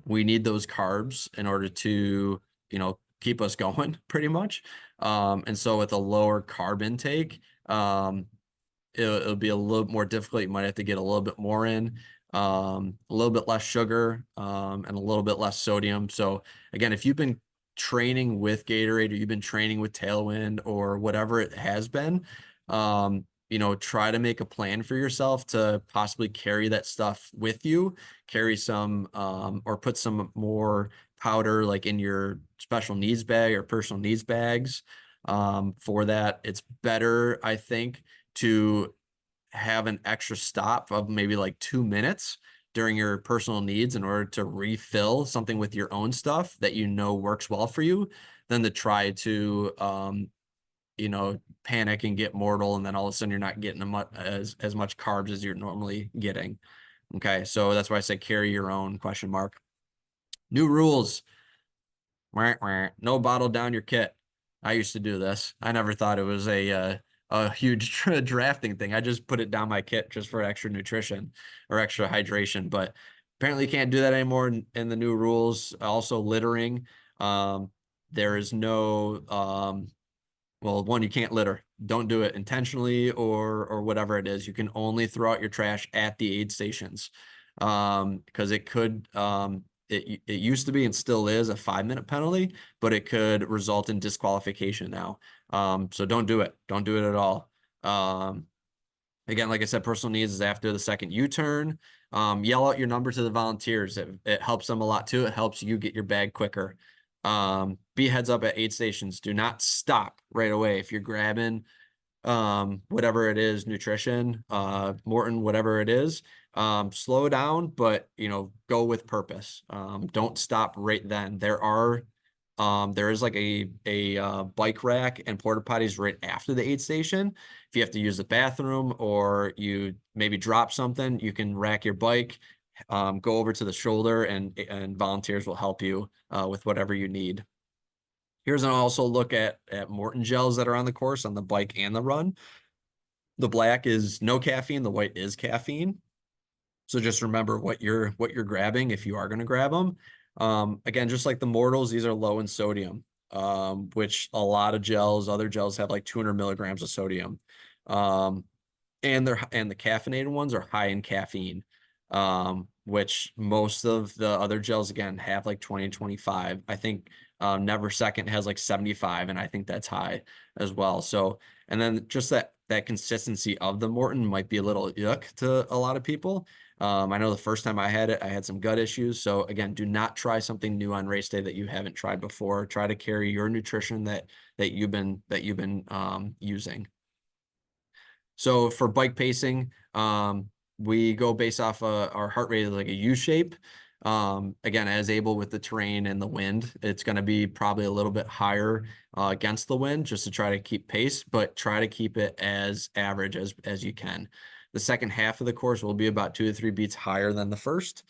We need those carbs in order to, keep us going pretty much. And so with a lower carb intake, it'll be a little more difficult. You might have to get a little bit more in, a little bit less sugar, and a little bit less sodium. So again, if you've been training with Gatorade or you've been training with Tailwind or whatever it has been, try to make a plan for yourself to possibly carry that stuff with you, carry some, or put some more powder like in your special needs bag or personal needs bags. For that, it's better, I think, to have an extra stop of maybe like 2 minutes during your personal needs in order to refill something with your own stuff that works well for you than to try to panic and get mortal, and then all of a sudden you're not getting as much carbs as you're normally getting. Okay, so that's why I said carry your own question mark. New rules. No bottle down your kit. I used to do this. I never thought it was a huge drafting thing. I just put it down my kit just for extra nutrition or extra hydration. But apparently you can't do that anymore in the new rules. Also littering. There is no well, one, you can't litter. Don't do it intentionally or whatever it is. You can only throw out your trash at the aid stations. Because it could it used to be and still is a 5-minute penalty, but it could result in disqualification now. So don't do it. Don't do it at all. Again, like I said, personal needs is after the second U-turn. Yell out your number to the volunteers. It helps them a lot too. It helps you get your bag quicker. Be heads up at aid stations. Do not stop right away. If you're grabbing whatever it is, nutrition, Morton, whatever it is, slow down, but go with purpose. Don't stop right then. There is like a bike rack and porta potties right after the aid station. If you have to use the bathroom or you maybe drop something, you can rack your bike, go over to the shoulder, and volunteers will help you with whatever you need. Here's an also look at Morton gels that are on the course on the bike and the run. The black is no caffeine, the white is caffeine. So just remember what you're grabbing if you are going to grab them. Again, just like the Mortals, these are low in sodium, which a lot of other gels have like 200 milligrams of sodium. And the caffeinated ones are high in caffeine, which most of the other gels again have like 20 and 25. I think Never Second has like 75, and I think that's high as well. So, and then just that consistency of the Morton might be a little yuck to a lot of people. I know the first time I had it, I had some gut issues. So again, do not try something new on race day that you haven't tried before. Try to carry your nutrition that you've been using. So for bike pacing, we go based off our heart rate like a U shape. Again, as able with the terrain and the wind, it's going to be probably a little bit higher against the wind just to try to keep pace, but try to keep it as average as you can. The second half of the course will be about 2 to 3 beats higher than the first.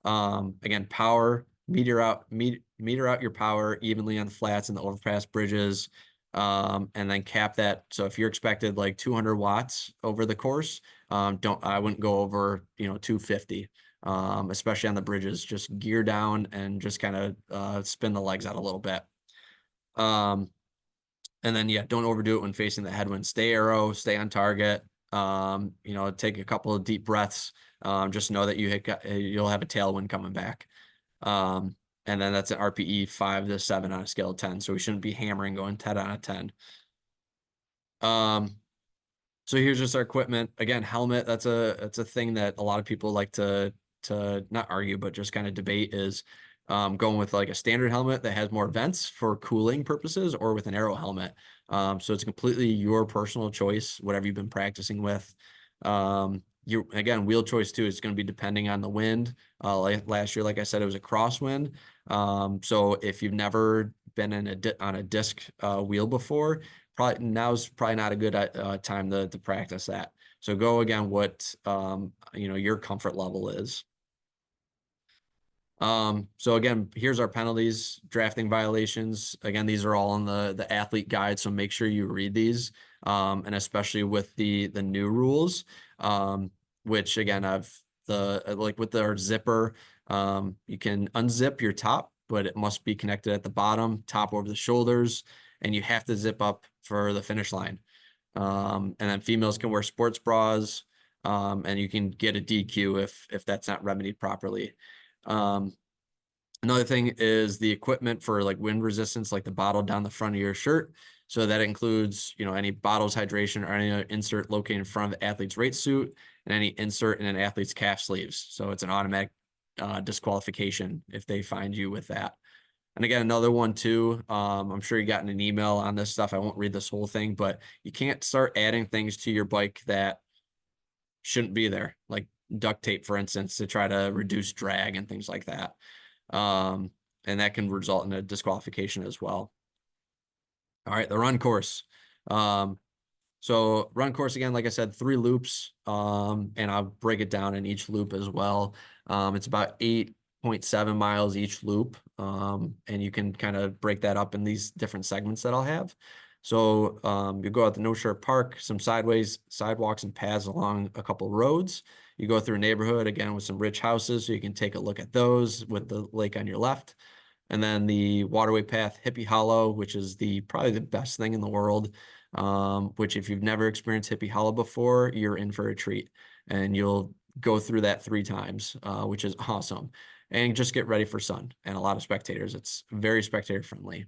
Again, power, meter out your power evenly on the flats and the overpass bridges. And then cap that. So if you're expected like 200 watts over the course, I wouldn't go over, 250, especially on the bridges. Just gear down and just kind of spin the legs out a little bit. And then, yeah, don't overdo it when facing the headwind. Stay arrow, stay on target. Take a couple of deep breaths. Just know that you'll have a tailwind coming back. And then that's an RPE 5 to 7 on a scale of 10. So we shouldn't be hammering going 10 out of 10. So here's just our equipment. Again, helmet, that's a thing that a lot of people like to not argue, but just kind of debate is going with like a standard helmet that has more vents for cooling purposes or with an aero helmet. So it's completely your personal choice, whatever you've been practicing with. You again, wheel choice too is going to be depending on the wind. Like last year, like I said, it was a crosswind. So if you've never been in on a disc wheel before, probably now's probably not a good time to practice that. So go again what your comfort level is. So again, here's our penalties, drafting violations. Again, these are all in the athlete guide, so make sure you read these. And especially with the new rules, which again I've the like with our zipper, you can unzip your top, but it must be connected at the bottom, top over the shoulders, and you have to zip up for the finish line. And then females can wear sports bras, and you can get a DQ if that's not remedied properly. Um, Another thing is the equipment for like wind resistance, like the bottle down the front of your shirt. So that includes, any bottles hydration or any insert located in front of the athlete's race suit and any insert in an athlete's calf sleeves. So it's an automatic disqualification if they find you with that. And again, another one too. I'm sure you gotten an email on this stuff. I won't read this whole thing, but you can't start adding things to your bike that shouldn't be there, like duct tape, for instance, to try to reduce drag and things like that. Um, and that can result in a disqualification as well. All right, the run course. Um, so run course again, like I said, 3 loops, and I'll break it down in each loop as well. It's about 8.7 miles each loop, and you can kind of break that up in these different segments that I'll have. So you go out to No Shirt Park, some sidewalks and paths along a couple roads. You go through a neighborhood again with some rich houses, so you can take a look at those with the lake on your left. And then the waterway path, Hippie Hollow, which is probably the best thing in the world. Which if you've never experienced Hippie Hollow before, you're in for a treat, and you'll go through that 3 times, which is awesome. And just get ready for sun and a lot of spectators. It's very spectator friendly.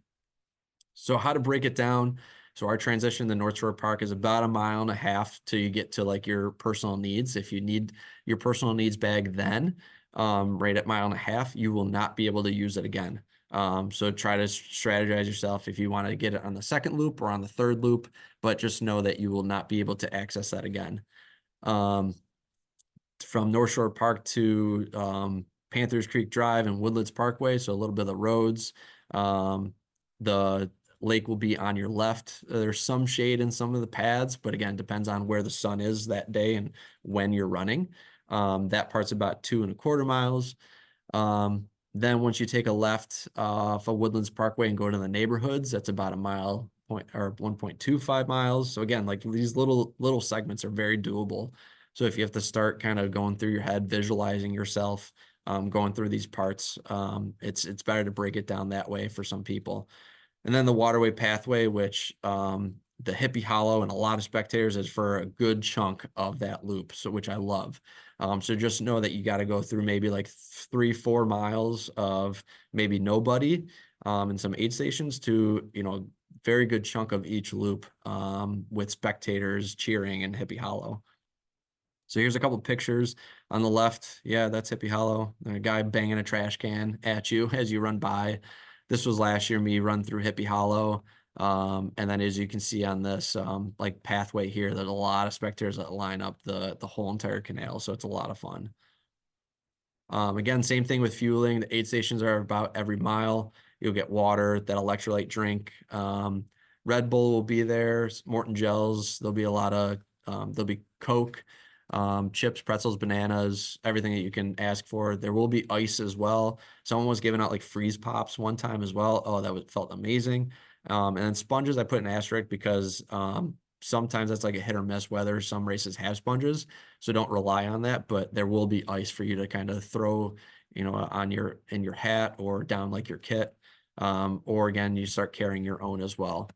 So how to break it down? So our transition to North Shore Park is about 1.5 miles till you get to like your personal needs. If you need your personal needs bag, then right at 1.5 miles, you will not be able to use it again. So try to strategize yourself if you want to get it on the second loop or on the third loop, but just know that you will not be able to access that again. From North Shore Park to Panthers Creek Drive and Woodlands Parkway, so a little bit of the roads. The lake will be on your left. There's some shade in some of the paths, but again, depends on where the sun is that day and when you're running. That part's about 2.25 miles. Then once you take a left off of Woodlands Parkway and go to the neighborhoods, that's about 1.25 miles. So again, like these little segments are very doable. So if you have to start kind of going through your head, visualizing yourself going through these parts, it's better to break it down that way for some people. And then the waterway pathway, which the Hippie Hollow and a lot of spectators is for a good chunk of that loop, so which I love. So just know that you got to go through maybe like 3-4 miles of maybe nobody and some aid stations to, very good chunk of each loop with spectators cheering in Hippie Hollow. So here's a couple pictures on the left. Yeah, that's Hippie Hollow. A guy banging a trash can at you as you run by. This was last year, me run through Hippie Hollow. And then as you can see on this like pathway here, there's a lot of spectators that line up the whole entire canal. So it's a lot of fun. Again, same thing with fueling. The aid stations are about every mile. You'll get water, that electrolyte drink. Red Bull will be there, Morton gels. There'll be a lot of, there'll be Coke, chips, pretzels, bananas, everything that you can ask for. There will be ice as well. Someone was giving out like freeze pops one time as well. Oh, felt amazing. And then sponges, I put an asterisk because sometimes that's like a hit or miss whether some races have sponges. So don't rely on that, but there will be ice for you to kind of throw, in your hat or down like your kit. Or again, you start carrying your own as well.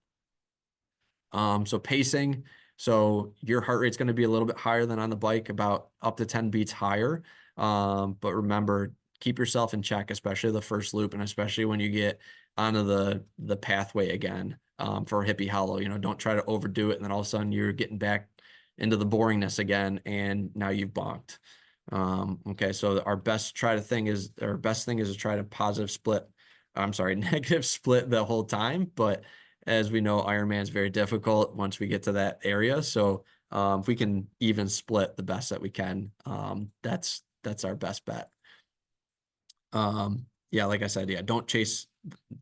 So pacing, so your heart rate's going to be a little bit higher than on the bike, about up to 10 beats higher. But remember, keep yourself in check, especially the first loop, and especially when you get onto the pathway again for Hippie Hollow. Don't try to overdo it, and then all of a sudden you're getting back into the boringness again, and now you've bonked. Okay, so our best thing is to try to positive split. I'm sorry, negative split the whole time. But as we know, Ironman is very difficult once we get to that area. So if we can even split the best that we can, that's our best bet. Yeah, like I said, yeah, don't chase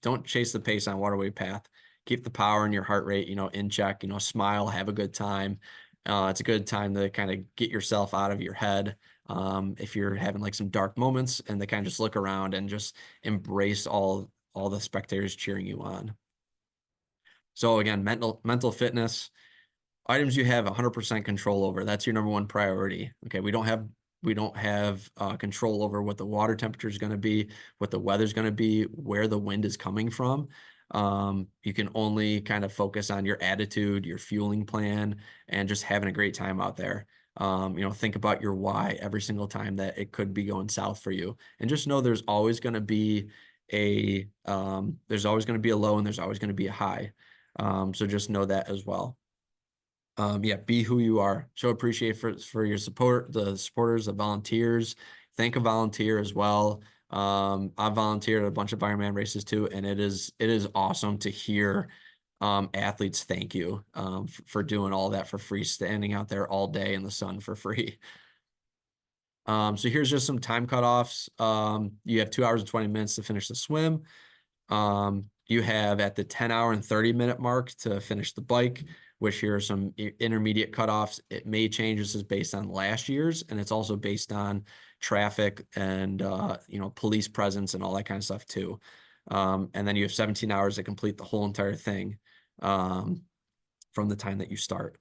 the pace on waterway path. Keep the power and your heart rate, in check, smile, have a good time. It's a good time to kind of get yourself out of your head. If you're having like some dark moments, and they kind of just look around and just embrace all the spectators cheering you on. So again, mental fitness, items you have 100% control over. That's your number one priority. Okay, we don't have control over what the water temperature is going to be, what the weather's going to be, where the wind is coming from. You can only kind of focus on your attitude, your fueling plan, and just having a great time out there. Think about your why every single time that it could be going south for you, and just know there's always going to be a low, and there's always going to be a high. So just know that as well. Yeah, be who you are. Show appreciation for your support, the supporters, the volunteers. Thank a volunteer as well. I volunteered at a bunch of Ironman races too, and it is awesome to hear athletes thank you for doing all that for free, standing out there all day in the sun for free. So here's just some time cutoffs. You have 2 hours and 20 minutes to finish the swim. You have at the 10-hour and 30-minute mark to finish the bike, which here are some intermediate cutoffs. It may change. This is based on last year's, and it's also based on traffic and police presence and all that kind of stuff too. And then you have 17 hours to complete the whole entire thing from the time that you start.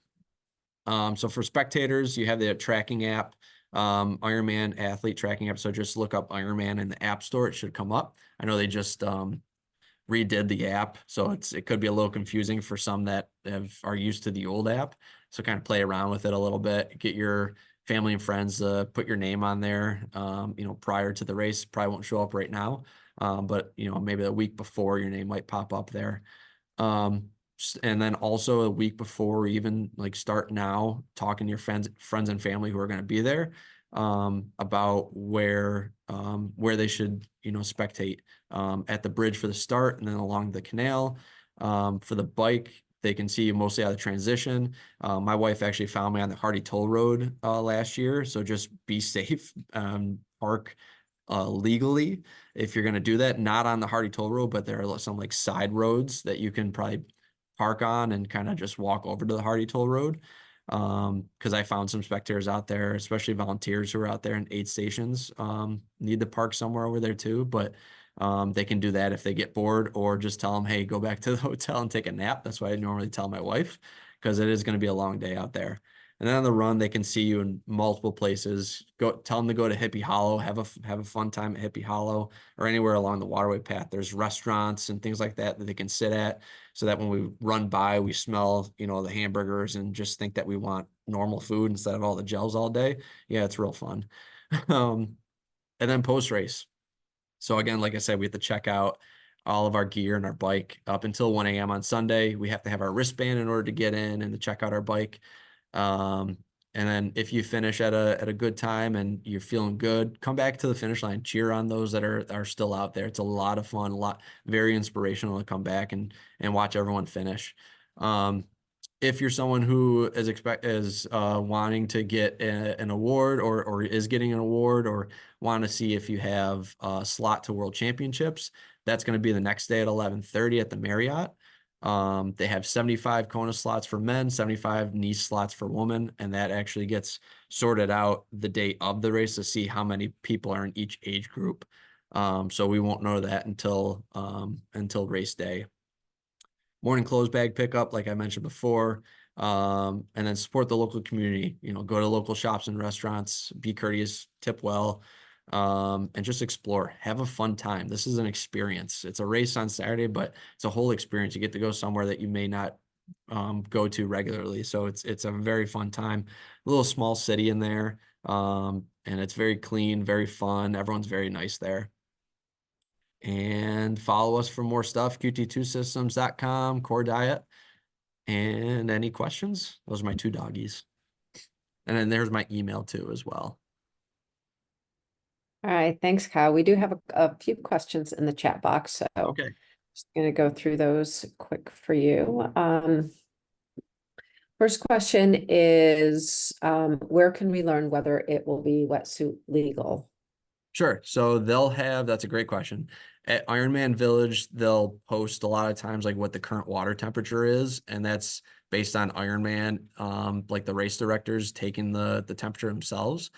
So for spectators, you have the tracking app, Ironman athlete tracking app. So just look up Ironman in the App Store. It should come up. I know they just redid the app, so it could be a little confusing for some that are used to the old app. So kind of play around with it a little bit, get your family and friends put your name on there prior to the race. Probably won't show up right now, but maybe the week before your name might pop up there. And then also a week before, or even like start now, talking to your friends and family who are going to be there about where they should spectate at the bridge for the start, and then along the canal. For the bike, they can see you mostly out of transition. My wife actually found me on the Hardy Toll Road last year, so just be safe. Park legally if you're going to do that, not on the Hardy Toll Road, but there are some like side roads that you can probably park on and kind of just walk over to the Hardy Toll Road. Because I found some spectators out there, especially volunteers who are out there in aid stations, need to park somewhere over there too. But they can do that if they get bored, or just tell them, hey, go back to the hotel and take a nap. That's what I normally tell my wife, because it is going to be a long day out there. And then on the run, they can see you in multiple places. Tell them to go to Hippie Hollow, have a fun time at Hippie Hollow, or anywhere along the waterway path. There's restaurants and things like that they can sit at, so that when we run by, we smell, the hamburgers and just think that we want normal food instead of all the gels all day. Yeah, it's real fun. And then post race. So again, like I said, we have to check out all of our gear and our bike up until 1 a.m. on Sunday. We have to have our wristband in order to get in and to check out our bike. And then if you finish at a good time and you're feeling good, come back to the finish line, cheer on those that are still out there. It's a lot of fun, very inspirational to come back and watch everyone finish. If you're someone who is wanting to get an award, or is getting an award, or want to see if you have a slot to World Championships, that's going to be the next day at 11:30 at the Marriott. They have 75 Kona slots for men, 75 knee slots for women, and that actually gets sorted out the day of the race to see how many people are in each age group. So we won't know that until race day. Morning clothes bag pickup, like I mentioned before, and then support the local community. Go to local shops and restaurants, be courteous, tip well, and just explore. Have a fun time. This is an experience. It's a race on Saturday, but it's a whole experience. You get to go somewhere that you may not go to regularly, so it's a very fun time. A little small city in there, and it's very clean, very fun. Everyone's very nice there. And follow us for more stuff, QT2systems.com, Core Diet. And any questions? Those are my two doggies. And then there's my email too as well. All right, thanks, Kyle. We do have a few questions in the chat box, so Okay. just gonna go through those quick for you. First question is, where can we learn whether it will be wetsuit legal? Sure. So they'll have, that's a great question. At Ironman Village, they'll post a lot of times like what the current water temperature is, and that's based on Ironman, like the race directors taking the temperature themselves.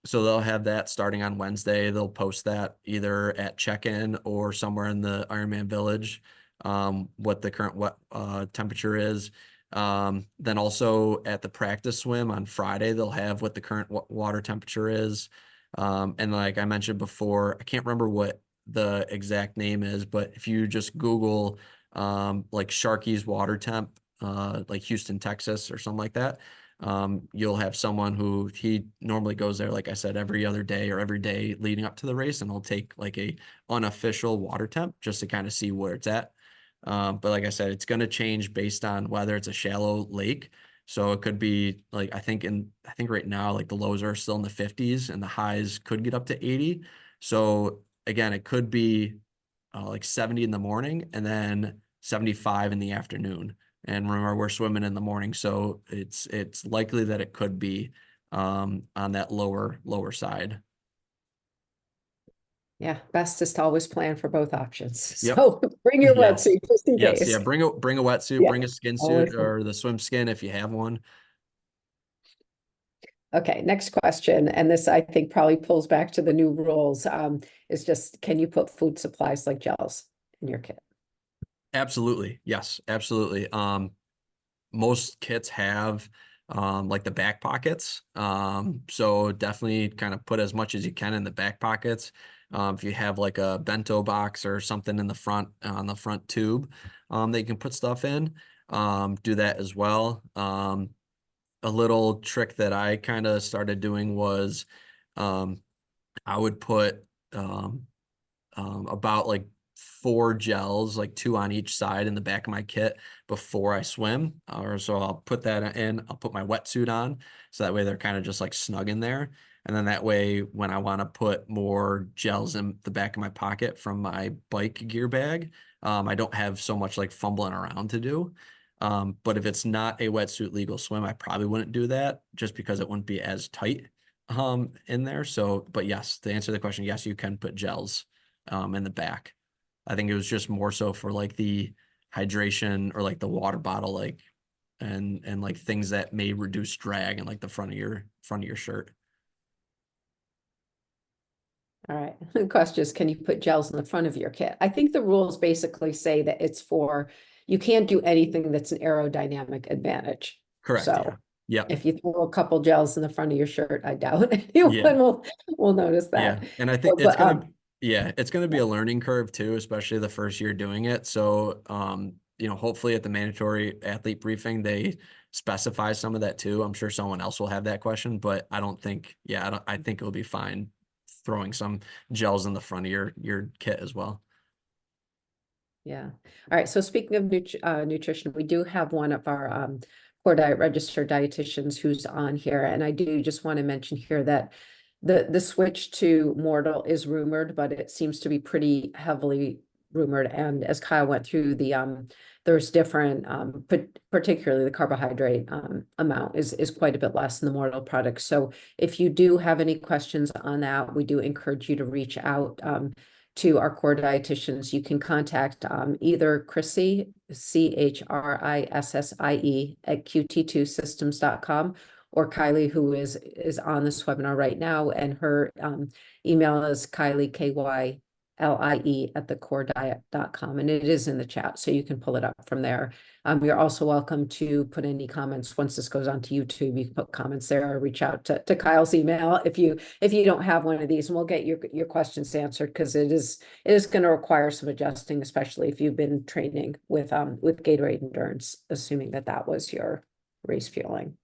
So they'll have that starting on Wednesday. They'll post that either at check-in or somewhere in the Ironman Village, what the current temperature is. Then also at the practice swim on Friday, they'll have what the current water temperature is. And like I mentioned before, I can't remember what the exact name is, but if you just Google like Sharky's water temp, like Houston, Texas, or something like that, you'll have someone who he normally goes there, like I said, every other day or every day leading up to the race, and he'll take like a unofficial water temp just to kind of see where it's at. But like I said, it's going to change based on whether it's a shallow lake. So it could be like I think right now like the lows are still in the 50s and the highs could get up to 80. So again, it could be like 70 in the morning and then 75 in the afternoon. And remember, we're swimming in the morning, so it's likely that it could be on that lower side. Yeah, best is to always plan for both options. Yep. So bring your Yes. wetsuit just in Yes. Yeah. case. Bring a wetsuit, Yeah, bring a skin suit always. or the swim skin if you have one. Okay, next question, and this I think probably pulls back to the new rules, is just, can you put food supplies like gels in your kit? Absolutely. Yes, absolutely. Most kits have like the back pockets. So definitely kind of put as much as you can in the back pockets. If you have like a bento box or something in the front on the front tube, that you can put stuff in. Do that as well. A little trick that I kind of started doing was um, I would put about like 4 gels, like 2 on each side in the back of my kit before I swim. Or so I'll put that in, I'll put my wetsuit on. So that way they're kind of just like snug in there. And then that way, when I want to put more gels in the back of my pocket from my bike gear bag, I don't have so much like fumbling around to do. But if it's not a wetsuit legal swim, I probably wouldn't do that just because it wouldn't be as tight in there. So, but yes, to answer the question, yes, you can put gels in the back. I think it was just more so for like the hydration or like the water bottle, like and like things that may reduce drag in like the front of your shirt. All right, the question is, can you put gels in the front of your kit? I think the rules basically say that it's for, you can't do anything that's an aerodynamic advantage. Correct. Yeah. So Yep. if you throw a couple gels in the front of your shirt, I doubt anyone Yeah. will notice Yeah. that. And I think But yeah, it's gonna be yeah, a learning curve too, especially the first year doing it. So hopefully at the mandatory athlete briefing, they specify some of that too. I'm sure someone else will have that question, but I don't think, yeah, I think it'll be fine throwing some gels in the front of your kit as well. yeah. All right. So speaking of nutrition, we do have one of our core diet registered dietitians who's on here, and I do just want to mention here that the switch to Mortal is rumored, but it seems to be pretty heavily rumored. And as Kyle went through there's different, particularly the carbohydrate amount is quite a bit less in the Mortal product. So if you do have any questions on that, we do encourage you to reach out. To our core dietitians, you can contact either Chrissy, CHRISSIE at QT2systems.com, or Kylie, who is on this webinar right now, and her email is Kylie, KYLIE at thecorediet.com, and it is in the chat, so you can pull it up from there. You're also welcome to put any comments once this goes on to YouTube. You can put comments there or reach out to Kyle's email if you don't have one of these, and we'll get your questions answered, because it is going to require some adjusting, especially if you've been training with Gatorade Endurance, assuming that was your race fueling.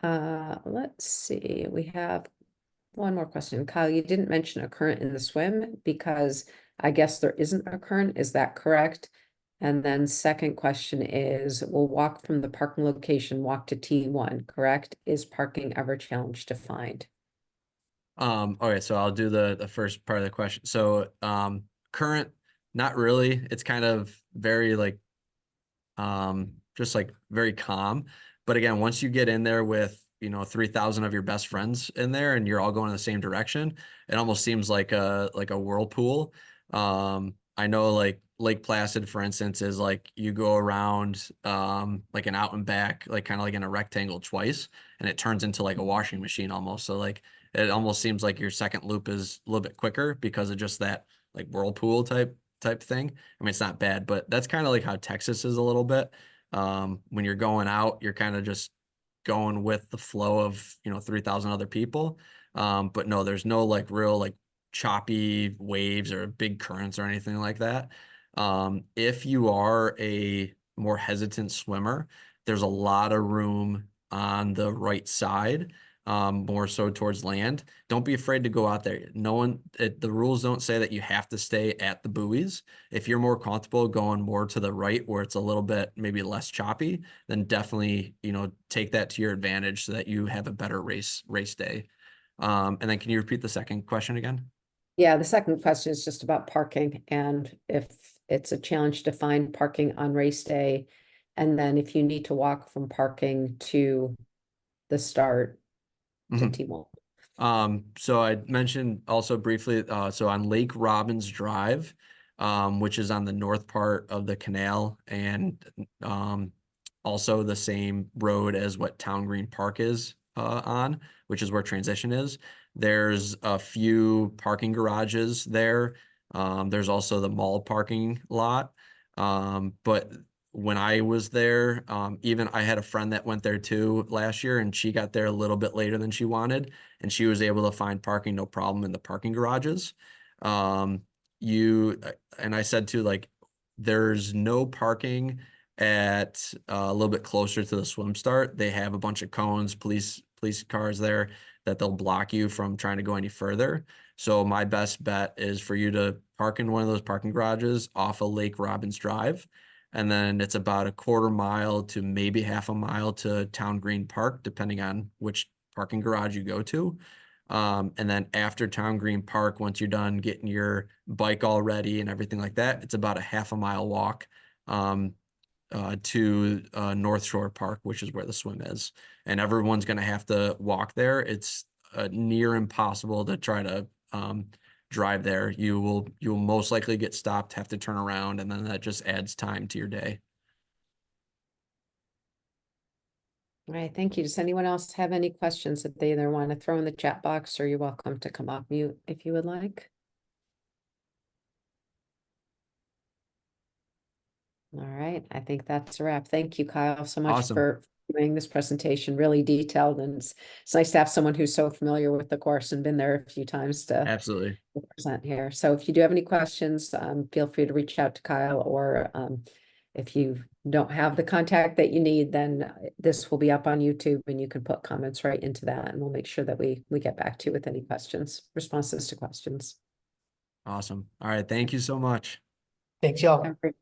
Let's see, we have one more question. Kyle, you didn't mention a current in the swim because I guess there isn't a current. Is that correct? And then second question is, will walk from the parking location, walk to T1, correct? Is parking ever challenge defined? Okay, so I'll do the first part of the question. So, current, not really. It's kind of very like, just like very calm. But again, once you get in there with, 3,000 of your best friends in there and you're all going in the same direction, it almost seems like a whirlpool. I know like Lake Placid, for instance, is like you go around like an out and back, like kind of like in a rectangle twice, and it turns into like a washing machine almost. So like it almost seems like your second loop is a little bit quicker because of just that like whirlpool type thing. I mean, it's not bad, but that's kind of like how Texas is a little bit. When you're going out, you're kind of just going with the flow of, 3,000 other people. But no, there's no like real like choppy waves or big currents or anything like that. If you are a more hesitant swimmer, there's a lot of room on the right side, more so towards land. Don't be afraid to go out there. The rules don't say that you have to stay at the buoys. If you're more comfortable going more to the right where it's a little bit maybe less choppy, then definitely, take that to your advantage so that you have a better race day. And then can you repeat the second question again? Yeah, the second question is just about parking and if it's a challenge to find parking on race day. And then if you need to walk from parking to the start to Mhm. T1. So I mentioned also briefly, so on Lake Robbins Drive, which is on the north part of the canal and also the same road as what Town Green Park is on, which is where transition is. There's a few parking garages there. There's also the mall parking lot. But when I was there, even I had a friend that went there too last year, and she got there a little bit later than she wanted, and she was able to find parking no problem in the parking garages. Um, you and I said too, like, there's no parking at a little bit closer to the swim start. They have a bunch of cones, police cars there that they'll block you from trying to go any further. So my best bet is for you to park in one of those parking garages off of Lake Robbins Drive. And then it's about a quarter mile to maybe half a mile to Town Green Park, depending on which parking garage you go to. And then after Town Green Park, once you're done getting your bike all ready and everything like that, it's about a half a mile walk to North Shore Park, which is where the swim is. And everyone's going to have to walk there. It's near impossible to try to drive there. You will most likely get stopped, have to turn around, and then that just adds time to your day. All right, thank you. Does anyone else have any questions that they either want to throw in the chat box or you're welcome to come off mute if you would like? All right, I think that's a wrap. Thank you, Kyle, so much Awesome. for doing this presentation, really detailed, and it's nice to have someone who's so familiar with the course and been there a few times to Absolutely. present here. So if you do have any questions, feel free to reach out to Kyle, or if you don't have the contact that you need, then this will be up on YouTube and you can put comments right into that, and we'll make sure that we get back to you with any questions, responses to questions. Awesome. All right. Thank you so much. Thanks, y'all. Have a great